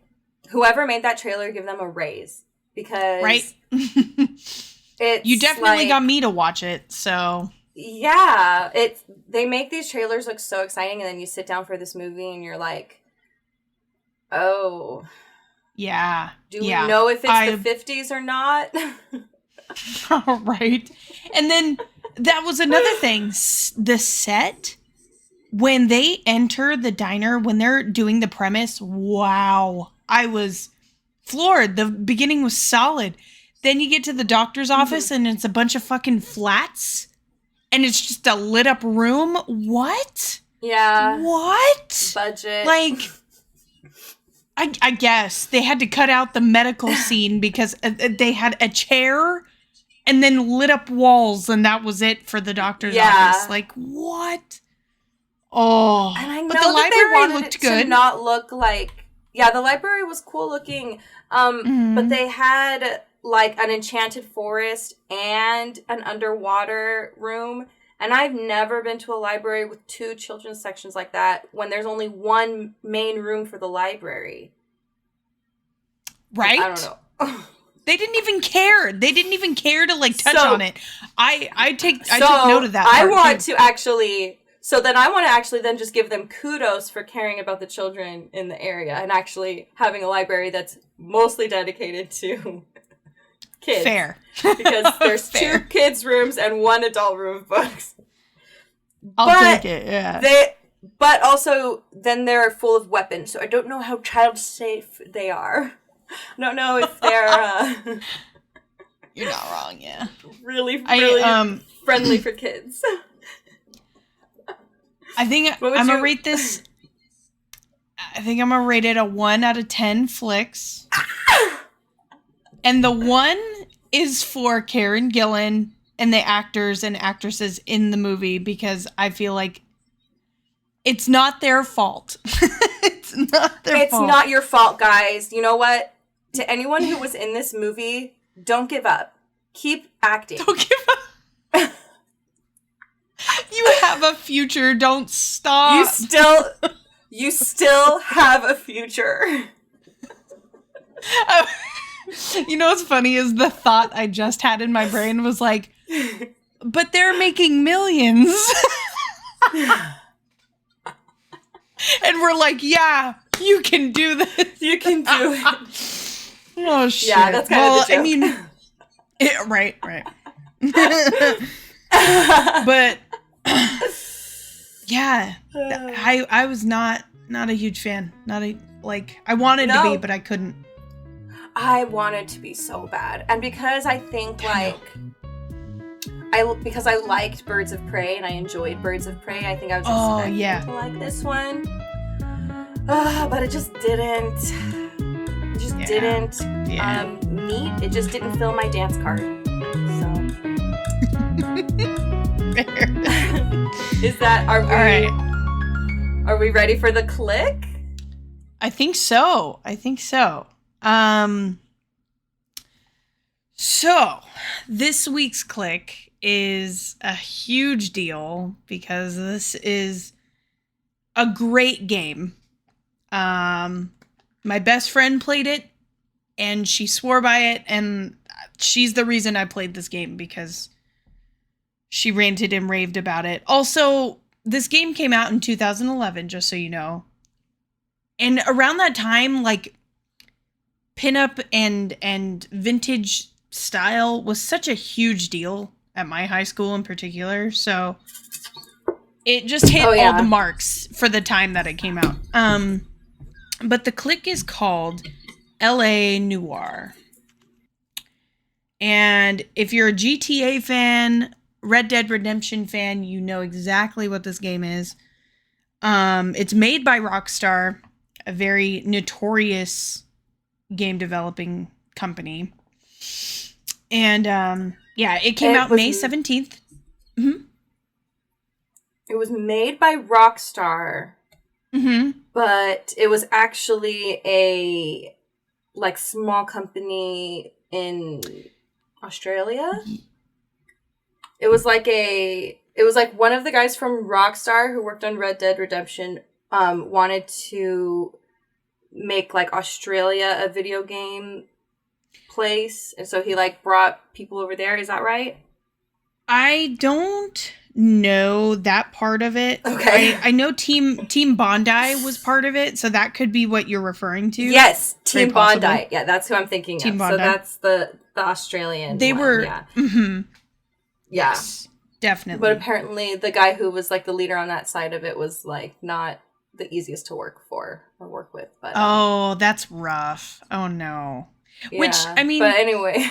whoever made that trailer, give them a raise. Because you definitely got me to watch it, so... Yeah, they make these trailers look so exciting, and then you sit down for this movie, and you're like, oh... Yeah. Do we know if it's the 50s or not? Right. And then that was another thing. The set, when they enter the diner, when they're doing the premise, wow. I was floored. The beginning was solid. Then you get to the doctor's office and it's a bunch of fucking flats. And it's just a lit up room. What? Yeah. What? Budget. Like... I guess they had to cut out the medical scene because they had a chair and then lit up walls and that was it for the doctor's office. Like, what? Oh, and I know but the library looked good. To not look like, the library was cool looking. But they had like an enchanted forest and an underwater room. And I've never been to a library with 2 children's sections like that when there's only one main room for the library. Right? I don't know. They didn't even care. They didn't even care to like touch on it. I took note of that. I want to actually then just give them kudos for caring about the children in the area and actually having a library that's mostly dedicated to kids. Fair. Because there's 2 kids' rooms and 1 adult room of books. I'll take it, yeah. But also, then they're full of weapons, so I don't know how child safe they are. I don't know if they're... You're not wrong, yeah. Really friendly for kids. I think I'm going to rate this... I think I'm going to rate it a 1 out of 10 flicks. And the 1 is for Karen Gillan and the actors and actresses in the movie because I feel like it's not their fault. It's not your fault, guys. You know what? To anyone who was in this movie, don't give up. Keep acting. Don't give up. You have a future. Don't stop. You still have a future. You know what's funny is the thought I just had in my brain was like, but they're making millions. And we're like, yeah, you can do this. You can do it. Oh, shit. Yeah, that's kind of the joke. I mean, right. But yeah, I was not a huge fan. I wanted to be, but I couldn't. I wanted to be so bad. And because I think because I liked Birds of Prey and I enjoyed Birds of Prey, I think I was expecting to like this one. But it just didn't. It just didn't meet. It just didn't fill my dance card. So. Are we ready for the click? I think so. So this week's click is a huge deal because this is a great game. My best friend played it and she swore by it, and she's the reason I played this game because she ranted and raved about it. Also, this game came out in 2011, just so you know. And around that time, like, pinup and vintage style was such a huge deal at my high school in particular. So it just hit all the marks for the time that it came out. But the click is called LA Noire. And if you're a GTA fan, Red Dead Redemption fan, you know exactly what this game is. It's made by Rockstar, a very notorious game developing company. And it came out May 17th. Mm-hmm. It was made by Rockstar. Mm-hmm. But it was actually a small company in Australia. It was like one of the guys from Rockstar who worked on Red Dead Redemption wanted to make Australia a video game place, and so he brought people over there. Is that right? I don't know that part of it. Okay. I know Team Bondi was part of it, so that could be what you're referring to. Yes, Team Bondi. Yeah, that's who I'm thinking Team of. Bondi. So that's the Australian They one, were... Yeah. Mm-hmm. Yeah. Yes, definitely. But apparently the guy who was the leader on that side of it was not the easiest to work with. But that's rough. Oh no. Yeah, which, I mean... But anyway...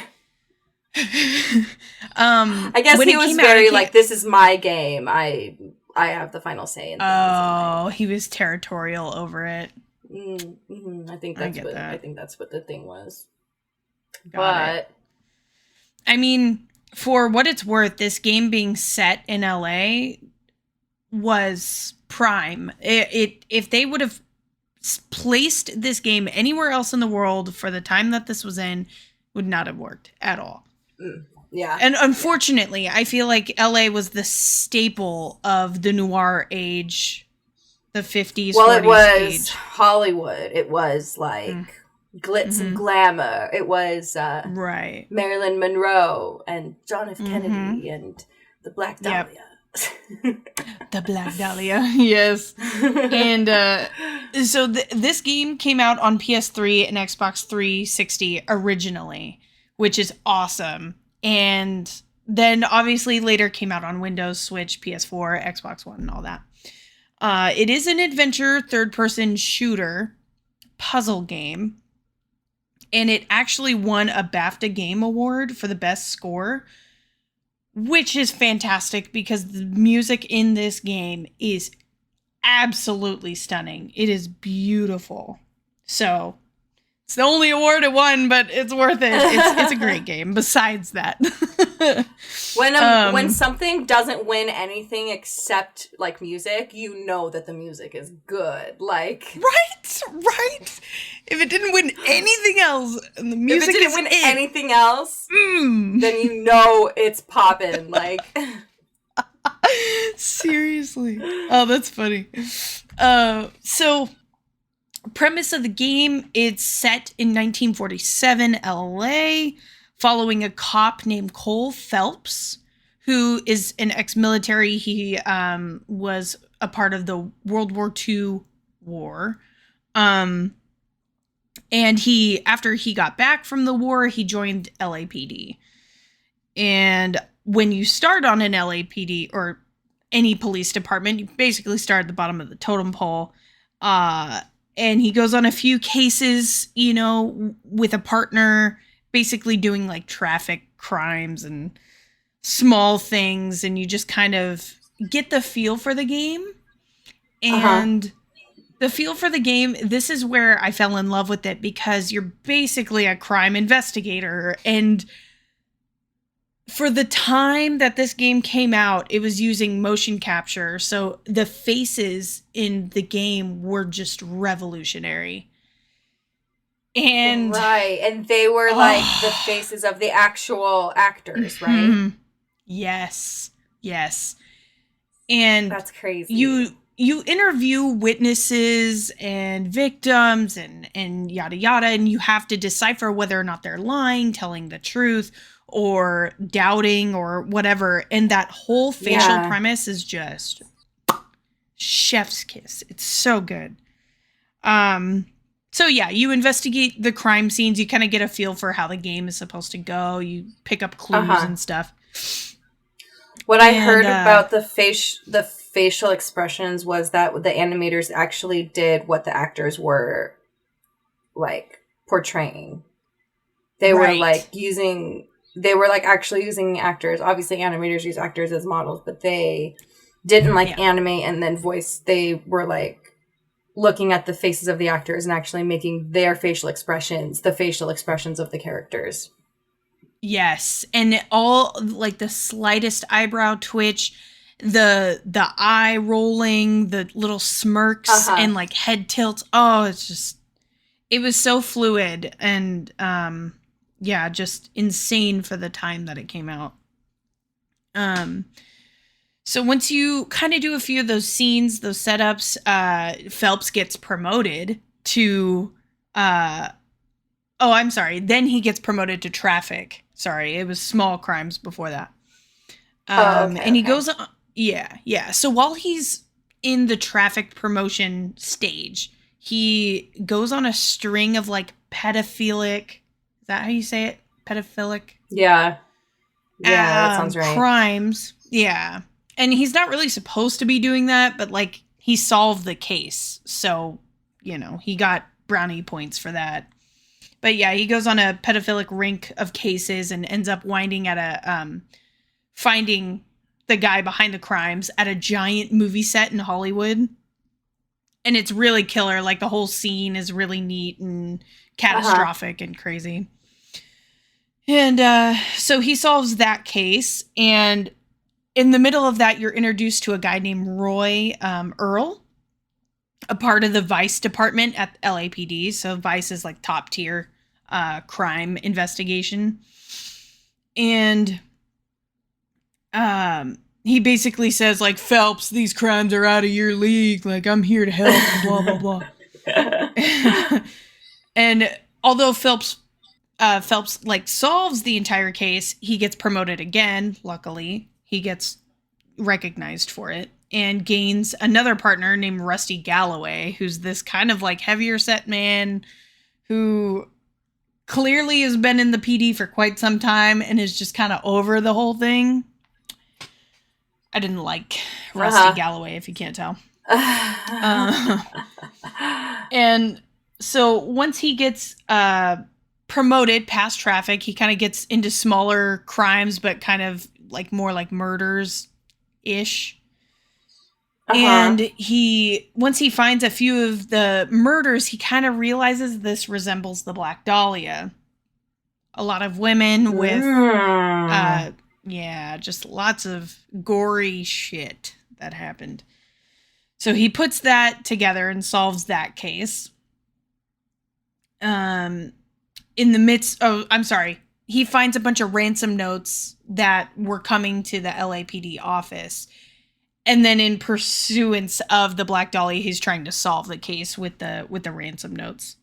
I guess he was very this is my game. I have the final say in things. Oh, he was territorial over it. Mm-hmm. I think that's what the thing was. Got it. I mean, for what it's worth, this game being set in LA was prime. If they would have placed this game anywhere else in the world for the time that this was in, would not have worked at all. Yeah. And unfortunately, I feel like LA was the staple of the noir age, the 50s, 40s it was age. Hollywood. It was glitz and glamour. It was right. Marilyn Monroe and John F. Kennedy and the Black Dahlia. The Black Dahlia, yes. And so this game came out on PS3 and Xbox 360 originally, which is awesome. And then obviously later came out on Windows, Switch, PS4, Xbox One, and all that. It is an adventure third-person shooter puzzle game. And it actually won a BAFTA Game Award for the best score, which is fantastic because the music in this game is absolutely stunning. It is beautiful. So it's the only award it won, but it's worth it. It's a great game. Besides that, when something doesn't win anything except music, you know that the music is good. Right. If it didn't win anything else, and the music anything else, then you know it's poppin'. Seriously. Oh, that's funny. So premise of the game, it's set in 1947 LA, following a cop named Cole Phelps, who is an ex-military. He was a part of the World War II war. And after he got back from the war, he joined LAPD. And when you start on an LAPD or any police department, you basically start at the bottom of the totem pole. And he goes on a few cases, you know, with a partner, basically doing like traffic crimes and small things. And you just kind of get the feel for the game. And the feel for the game, this is where I fell in love with it, because you're basically a crime investigator. And for the time that this game came out, it was using motion capture. So the faces in the game were just revolutionary. And right. And they were like the faces of the actual actors, right? Yes. Yes. And that's crazy. You interview witnesses and victims and yada yada, and you have to decipher whether or not they're lying, telling the truth, or doubting, or whatever. And that whole facial premise is just chef's kiss. It's so good. So yeah, you investigate the crime scenes. You kind of get a feel for how the game is supposed to go. You pick up clues and stuff. What I heard about the facial expressions was that the animators actually did what the actors were like portraying. They were like actually using actors. Obviously animators use actors as models, but they didn't animate and then voice. They were like looking at the faces of the actors and actually making their facial expressions the facial expressions of the characters. Yes. And all like the slightest eyebrow twitch, the eye rolling, the little smirks and like head tilts. Oh, it was so fluid and just insane for the time that it came out. So once you kind of do a few of those scenes, those setups, Phelps gets promoted to then he gets promoted to traffic. Sorry, it was small crimes before that. And he goes on. Yeah. So while he's in the traffic promotion stage, he goes on a string of like pedophilic. Is that how you say it? Pedophilic? Yeah. Yeah, that sounds right. Crimes. Yeah. And he's not really supposed to be doing that, but like he solved the case. So, you know, he got brownie points for that. But yeah, he goes on a pedophilic rink of cases and ends up winding at finding the guy behind the crimes at a giant movie set in Hollywood. And it's really killer. Like the whole scene is really neat and catastrophic and crazy. And so he solves that case. And in the middle of that, you're introduced to a guy named Roy Earl, a part of the Vice department at LAPD. So Vice is like top tier crime investigation. And he basically says like, Phelps, these crimes are out of your league. Like, I'm here to help, blah, blah, blah. And although Phelps like solves the entire case, he gets promoted again. Luckily, he gets recognized for it and gains another partner named Rusty Galloway, who's this kind of like heavier set man who clearly has been in the PD for quite some time and is just kind of over the whole thing. I didn't like Rusty Galloway, if you can't tell. And so once he gets promoted past traffic, he kind of gets into smaller crimes, but kind of like more like murders-ish. And once he finds a few of the murders, he kind of realizes this resembles the Black Dahlia. A lot of women with, just lots of gory shit that happened. So he puts that together and solves that case. In the midst, he finds a bunch of ransom notes that were coming to the LAPD office. And then in pursuance of the Black Dahlia, he's trying to solve the case with the ransom notes.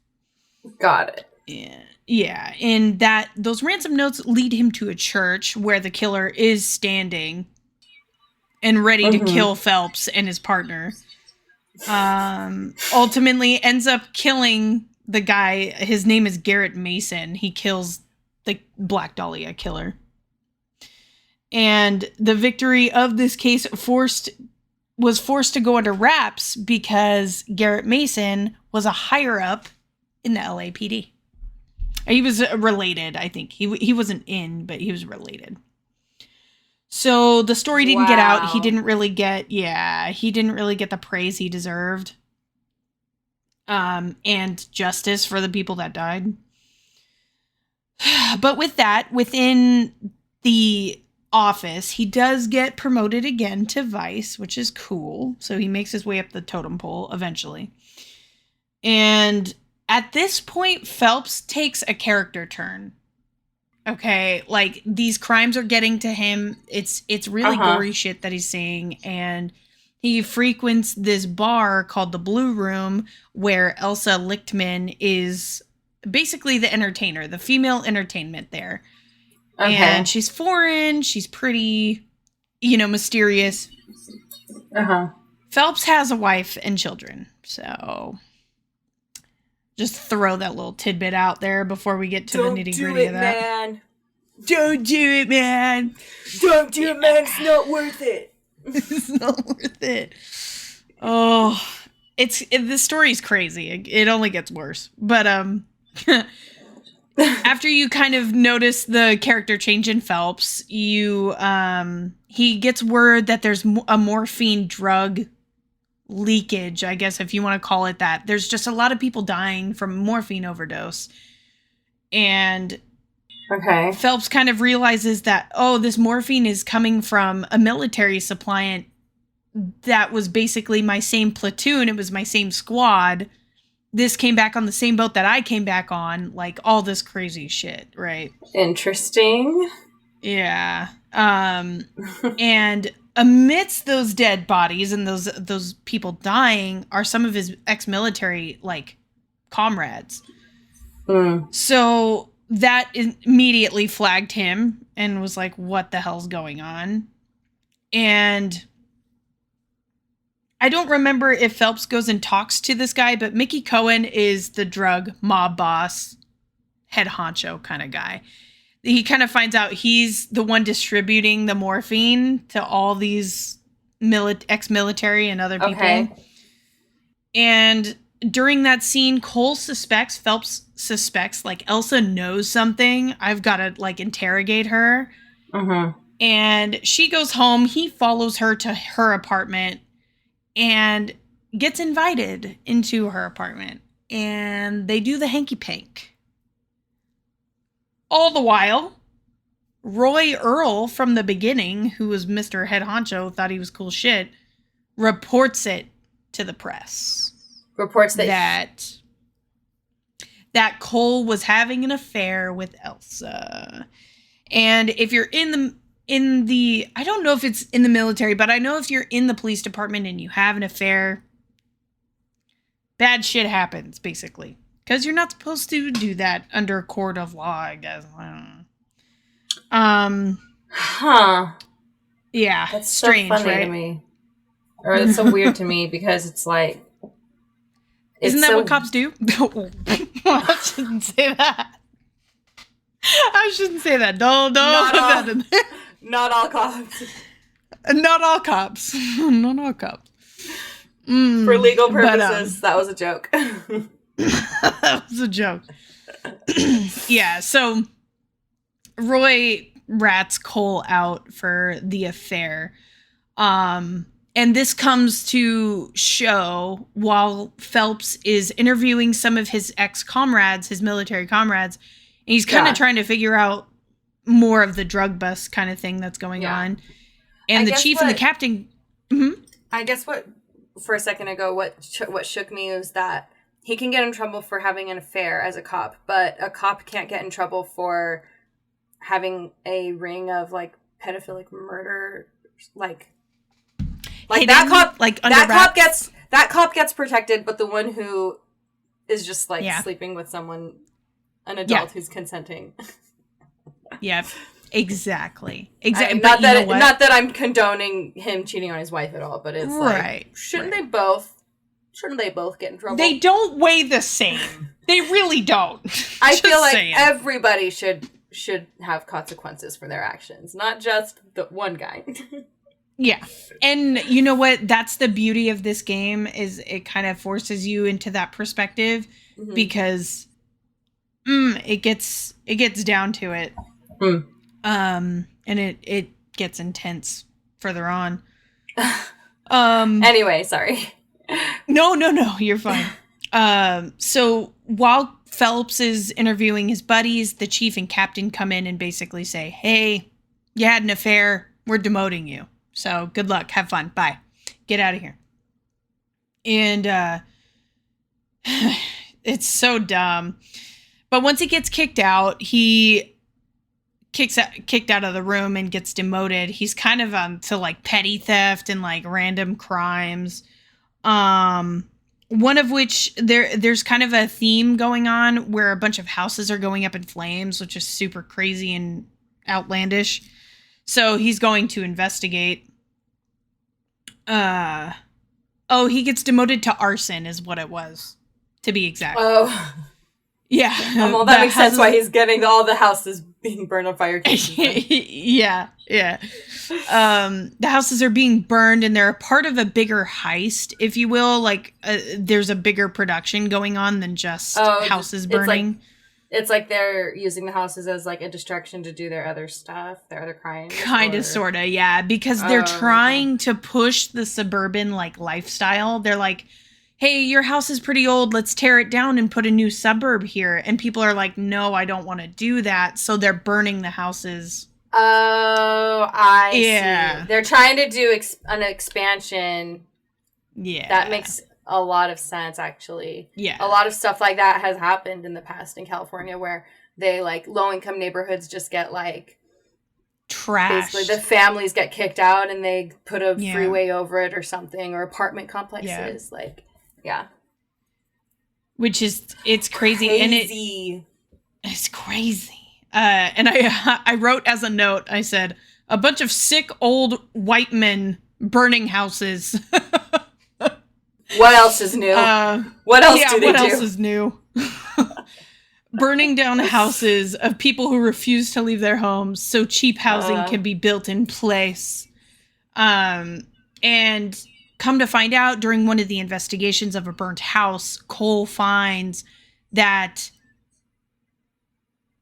Got it. Yeah, and those ransom notes lead him to a church where the killer is standing and ready to kill Phelps and his partner. Ultimately ends up killing the guy. His name is Garrett Mason. He kills the Black Dahlia killer. And the victory of this case was forced to go under wraps because Garrett Mason was a higher up in the LAPD. He was related, I think. He wasn't in, but he was related. So the story didn't get out. He didn't really get the praise he deserved. And justice for the people that died. But with that, within the office, he does get promoted again to vice, which is cool. So he makes his way up the totem pole eventually. And at this point, Phelps takes a character turn. Okay, like these crimes are getting to him. It's really gory shit that he's seeing, and he frequents this bar called the Blue Room, where Elsa Lichtman is basically the entertainer, the female entertainment there. Okay. And she's foreign, she's pretty, mysterious. Phelps has a wife and children, so just throw that little tidbit out there before we get to the nitty-gritty of that. Man. Don't do it, man. Don't do it, man. It's not worth it. It's not worth it. Oh, the story's crazy. It only gets worse. But after you kind of notice the character change in Phelps, he gets word that there's a morphine drug leakage, I guess, if you want to call it that. There's just a lot of people dying from morphine overdose. And Phelps kind of realizes that, this morphine is coming from a military suppliant that was basically my same platoon. It was my same squad. This came back on the same boat that I came back on, like all this crazy shit, right? Interesting. Yeah. And amidst those dead bodies and those people dying are some of his ex-military, like, comrades. So that immediately flagged him and was like, what the hell's going on? And I don't remember if Phelps goes and talks to this guy, but Mickey Cohen is the drug mob boss, head honcho kind of guy. He kind of finds out he's the one distributing the morphine to all these ex-military and other people. And during that scene, Phelps suspects, like, Elsa knows something. I've got to, like, interrogate her. And she goes home. He follows her to her apartment and gets invited into her apartment. And they do the hanky-pank. All the while, Roy Earl from the beginning, who was Mr. Head Honcho, thought he was cool shit, reports it to the press. Reports that Cole was having an affair with Elsa. And if you're in the I don't know if it's in the military, but I know if you're in the police department and you have an affair, bad shit happens, basically. Because you're not supposed to do that under a court of law, I guess. Yeah. That's strange, so funny right? to me. Or it's so weird to me because it's like... Isn't that what cops do? I shouldn't say that. I shouldn't say that. No, not put all, that in there. Not all cops. Not all cops. Not all cops. For legal purposes, that was a joke. That was a joke. Yeah, so Roy rats Cole out for the affair. And this comes to show while Phelps is interviewing some of his ex-comrades, his military comrades, and he's kind of trying to figure out more of the drug bust kind of thing that's going on. And the chief and the captain... I guess for a second ago, what shook me was that he can get in trouble for having an affair as a cop, but a cop can't get in trouble for having a ring of, like, pedophilic murder, like that cop, like that cop gets protected, but the one who is just like sleeping with someone an adult who's consenting. Yeah, exactly. Exactly. Not that I'm condoning him cheating on his wife at all, but it's like, shouldn't they both get in trouble? They don't weigh the same. They really don't. I feel like everybody should have consequences for their actions, not just the one guy. Yeah. And you know what? That's the beauty of this game, is it kind of forces you into that perspective, because it gets down to it. And it gets intense further on. Anyway, sorry. No, you're fine. So while Phelps is interviewing his buddies, the chief and captain come in and basically say, hey, you had an affair. We're demoting you. So good luck. Have fun. Bye. Get out of here. And it's so dumb. But once he gets kicked out, he kicked out of the room and gets demoted. He's kind of to like petty theft and like random crimes. One of which there's kind of a theme going on where a bunch of houses are going up in flames, which is super crazy and outlandish. So he's going to investigate. He gets demoted to arson is what it was, to be exact. Oh. Yeah. Well, that makes sense why he's getting all the houses being burned on fire cases. Yeah. The houses are being burned, and they're a part of a bigger heist, if you will. Like, there's a bigger production going on than just houses burning. It's like they're using the houses as like a distraction to do their other stuff, their other crimes. Kind of, sort of, yeah. Because they're trying to push the suburban like lifestyle. They're like, hey, your house is pretty old. Let's tear it down and put a new suburb here. And people are like, no, I don't want to do that. So they're burning the houses. Oh, I see. They're trying to do an expansion. Yeah. That makes a lot of sense, actually. Yeah. A lot of stuff like that has happened in the past in California, where they like low-income neighborhoods just get like trashed. Basically, the families get kicked out and they put a freeway over it or something, or apartment complexes. Yeah. Which is, it's crazy. And it's crazy. And I wrote as a note, I said, a bunch of sick old white men burning houses. What else is new? What else do they do? What else is new? Burning down houses of people who refuse to leave their homes so cheap housing can be built in place. And come to find out, during one of the investigations of a burnt house, Cole finds that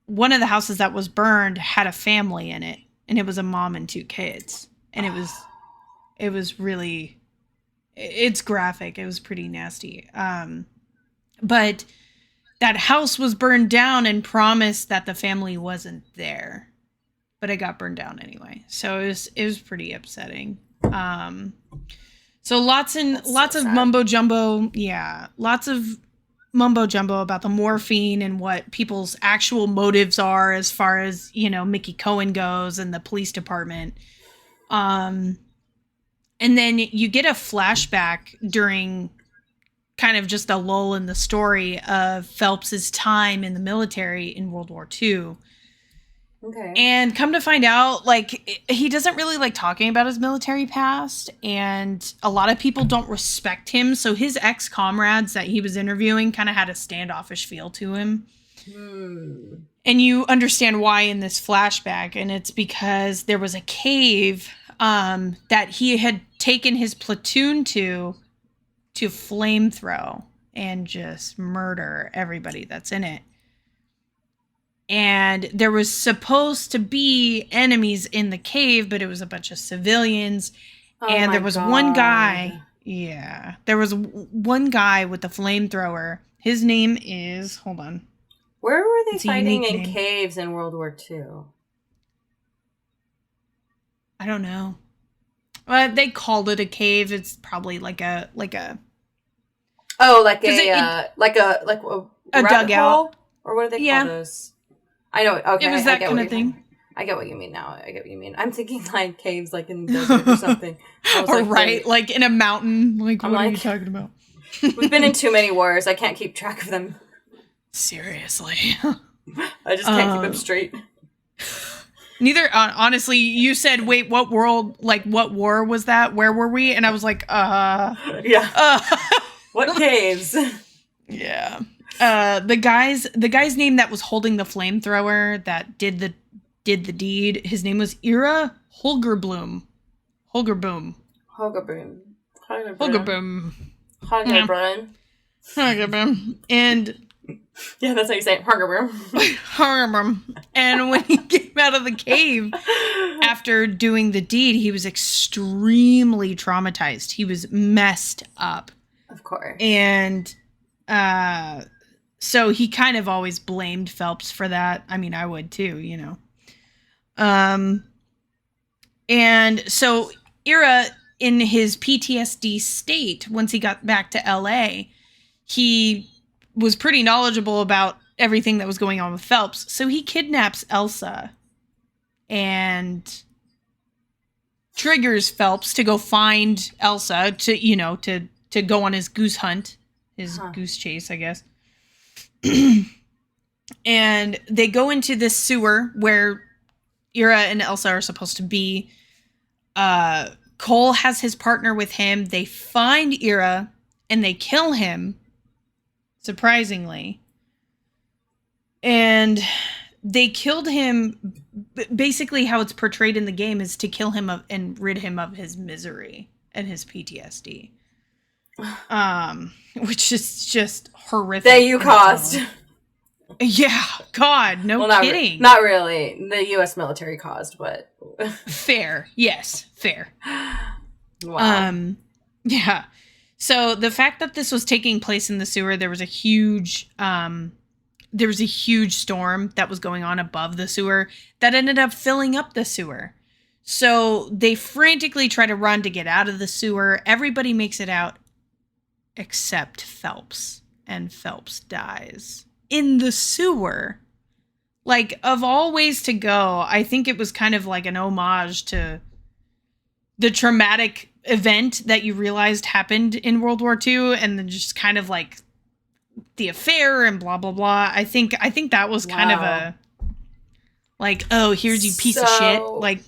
one of the houses that was burned had a family in it, and it was a mom and 2 kids. And it was really, it's graphic. It was pretty nasty. But that house was burned down and promised that the family wasn't there, but it got burned down anyway. So it was pretty upsetting. So lots of mumbo jumbo. Yeah. Lots of mumbo jumbo about the morphine and what people's actual motives are as far as, Mickey Cohen goes and the police department. And then you get a flashback during kind of just a lull in the story of Phelps's time in the military in World War II. Okay. And come to find out, like, he doesn't really like talking about his military past, and a lot of people don't respect him. So his ex-comrades that he was interviewing kind of had a standoffish feel to him. And you understand why in this flashback, and it's because there was a cave that he had taken his platoon to flamethrow and just murder everybody that's in it. And there was supposed to be enemies in the cave, but it was a bunch of civilians. And there was one guy. Yeah. There was one guy with the flamethrower. His name is, hold on. Where were they fighting in caves in World War II? I don't know. They called it a cave. It's probably like a oh, like a dugout hole? Or what do they call those? I know. Okay, it was that kind of thing. I get what you mean now. I get what you mean. I'm thinking like caves, like in the desert or something. Or like in a mountain. Like, what are you talking about? We've been in too many wars. I can't keep track of them. Seriously. I just can't keep them straight. Neither, honestly, you said, wait, what world, like, what war was that? Where were we? And I was like, Yeah. What caves? Yeah. The guy's name that was holding the flamethrower that did the deed, his name was Ira Holgerboom. Holgerboom. And yeah, that's how you say it. Holgerboom. And when he came out of the cave after doing the deed, he was extremely traumatized. He was messed up. Of course. And so he kind of always blamed Phelps for that. I mean, I would too, you know. And so Ira, in his PTSD state, once he got back to LA, he was pretty knowledgeable about everything that was going on with Phelps. So he kidnaps Elsa and triggers Phelps to go find Elsa to go on his goose hunt, his goose chase, I guess. And they go into this sewer where Ira and Elsa are supposed to be. Cole has his partner with him. They find Ira and they kill him, surprisingly. And they killed him. Basically, how it's portrayed in the game is to kill him and rid him of his misery and his PTSD. Which is just horrific. That you caused. Yeah, God, no kidding. Not really. The U.S. military caused, but fair. Yes, fair. Wow. Yeah. So the fact that this was taking place in the sewer, there was a huge storm that was going on above the sewer that ended up filling up the sewer. So they frantically try to run to get out of the sewer. Everybody makes it out except Phelps, and Phelps dies in the sewer. Like, of all ways to go, I think it was kind of like an homage to the traumatic event that you realized happened in World War II, and then just kind of like the affair and blah blah blah. I think that was kind of a like, oh, here's you piece of shit. Like,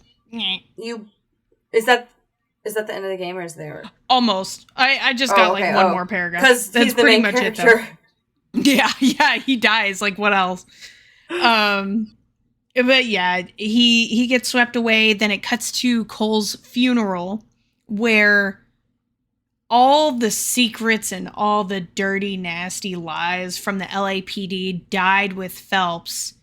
is that the end of the game, or is there almost? I just got like one more paragraph because that's pretty much character. It. Though. Yeah, he dies. Like, what else? But yeah, he gets swept away. Then it cuts to Cole's funeral, where all the secrets and all the dirty, nasty lies from the LAPD died with Phelps,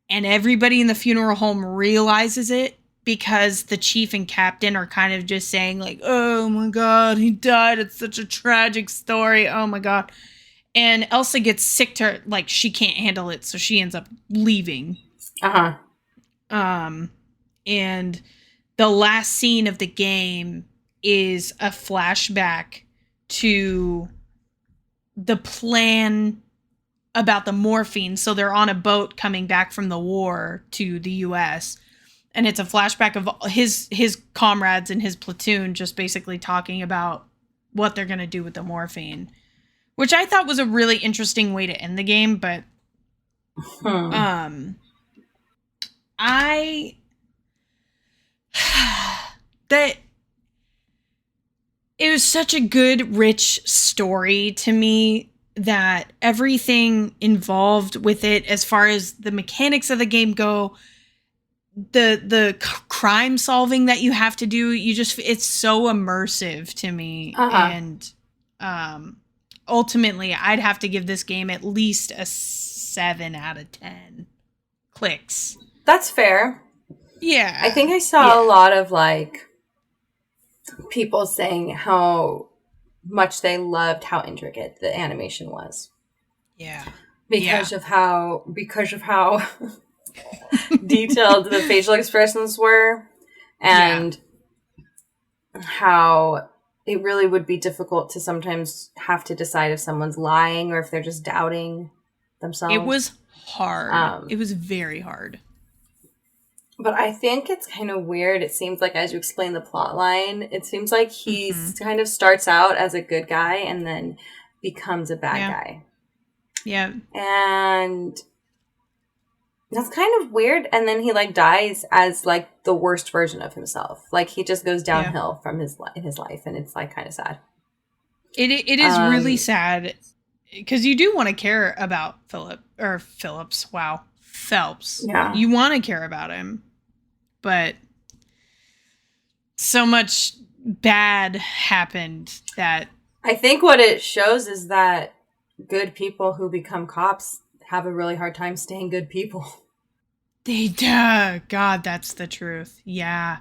and everybody in the funeral home realizes it because the chief and captain are kind of just saying like, "Oh my God, he died. It's such a tragic story. Oh my God." And Elsa gets sick to her, like, she can't handle it, so she ends up leaving. And the last scene of the game is a flashback to the plan about the morphine. So they're on a boat coming back from the war to the US. And it's a flashback of his comrades and his platoon just basically talking about what they're going to do with the morphine. Which I thought was a really interesting way to end the game, but that it was such a good, rich story to me that everything involved with it, as far as the mechanics of the game go, the crime solving that you have to do, it's so immersive to me. And ultimately, I'd have to give this game at least a 7 out of 10 clicks. That's fair. Yeah. I think I saw a lot of, like, people saying how much they loved how intricate the animation was. Yeah. Because of how detailed the facial expressions were, and how it really would be difficult to sometimes have to decide if someone's lying or if they're just doubting themselves. It was hard. It was very hard. But I think it's kind of weird. It seems like, as you explain the plot line, it seems like he kind of starts out as a good guy and then becomes a bad guy. Yeah. And That's kind of weird. And then he like dies as like the worst version of himself. Like he just goes downhill from his life, and it's like kind of sad. It is really sad because you do want to care about Phelps. Wow, Phelps. Yeah, you want to care about him, but so much bad happened that I think what it shows is that good people who become cops have a really hard time staying good people. They do. God, that's the truth. Yeah.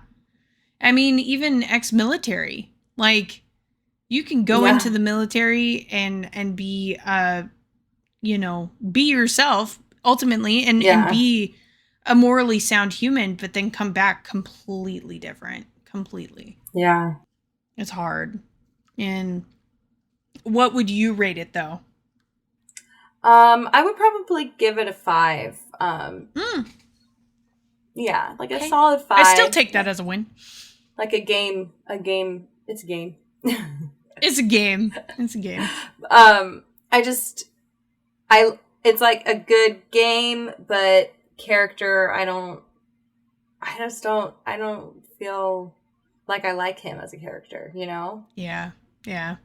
I mean, even ex-military. Like, you can go into the military and be, be yourself, ultimately, and be a morally sound human, but then come back completely different. Completely. Yeah. It's hard. And what would you rate it, though? I would probably give it a 5. Yeah, like a solid 5. I still take that as a win. Like a game. It's a game. It's a game. It's a game. It's like a good game, but character, I don't feel like I like him as a character, you know? Yeah. Yeah.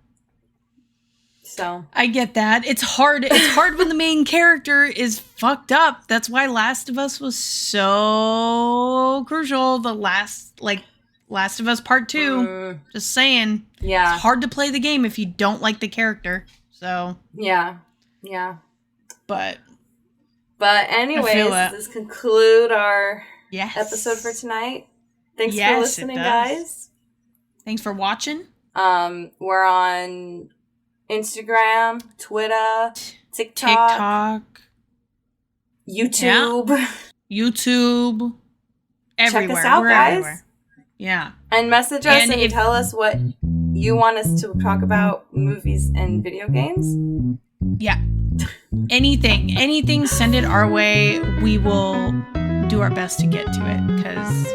So I get that. It's hard. It's hard when the main character is fucked up. That's why Last of Us was so crucial. The Last of Us Part 2. Just saying. Yeah. It's hard to play the game if you don't like the character. So yeah. But anyways, this conclude our episode for tonight. Thanks for listening, guys. Thanks for watching. We're on Instagram, Twitter, TikTok, YouTube. Yeah. YouTube. Everywhere. Check us out, We're guys. everywhere. Yeah. And message us and tell us what you want us to talk about, movies and video games. Yeah. Anything, send it our way. We will do our best to get to it because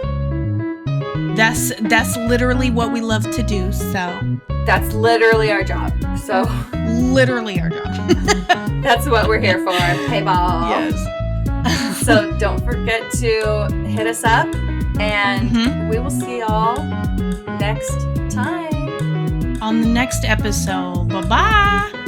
that's literally what we love to do. So that's literally our job. So literally our job. That's what we're here for. Payball. Yes. So don't forget to hit us up, and we will see y'all next time on the next episode. Bye-bye.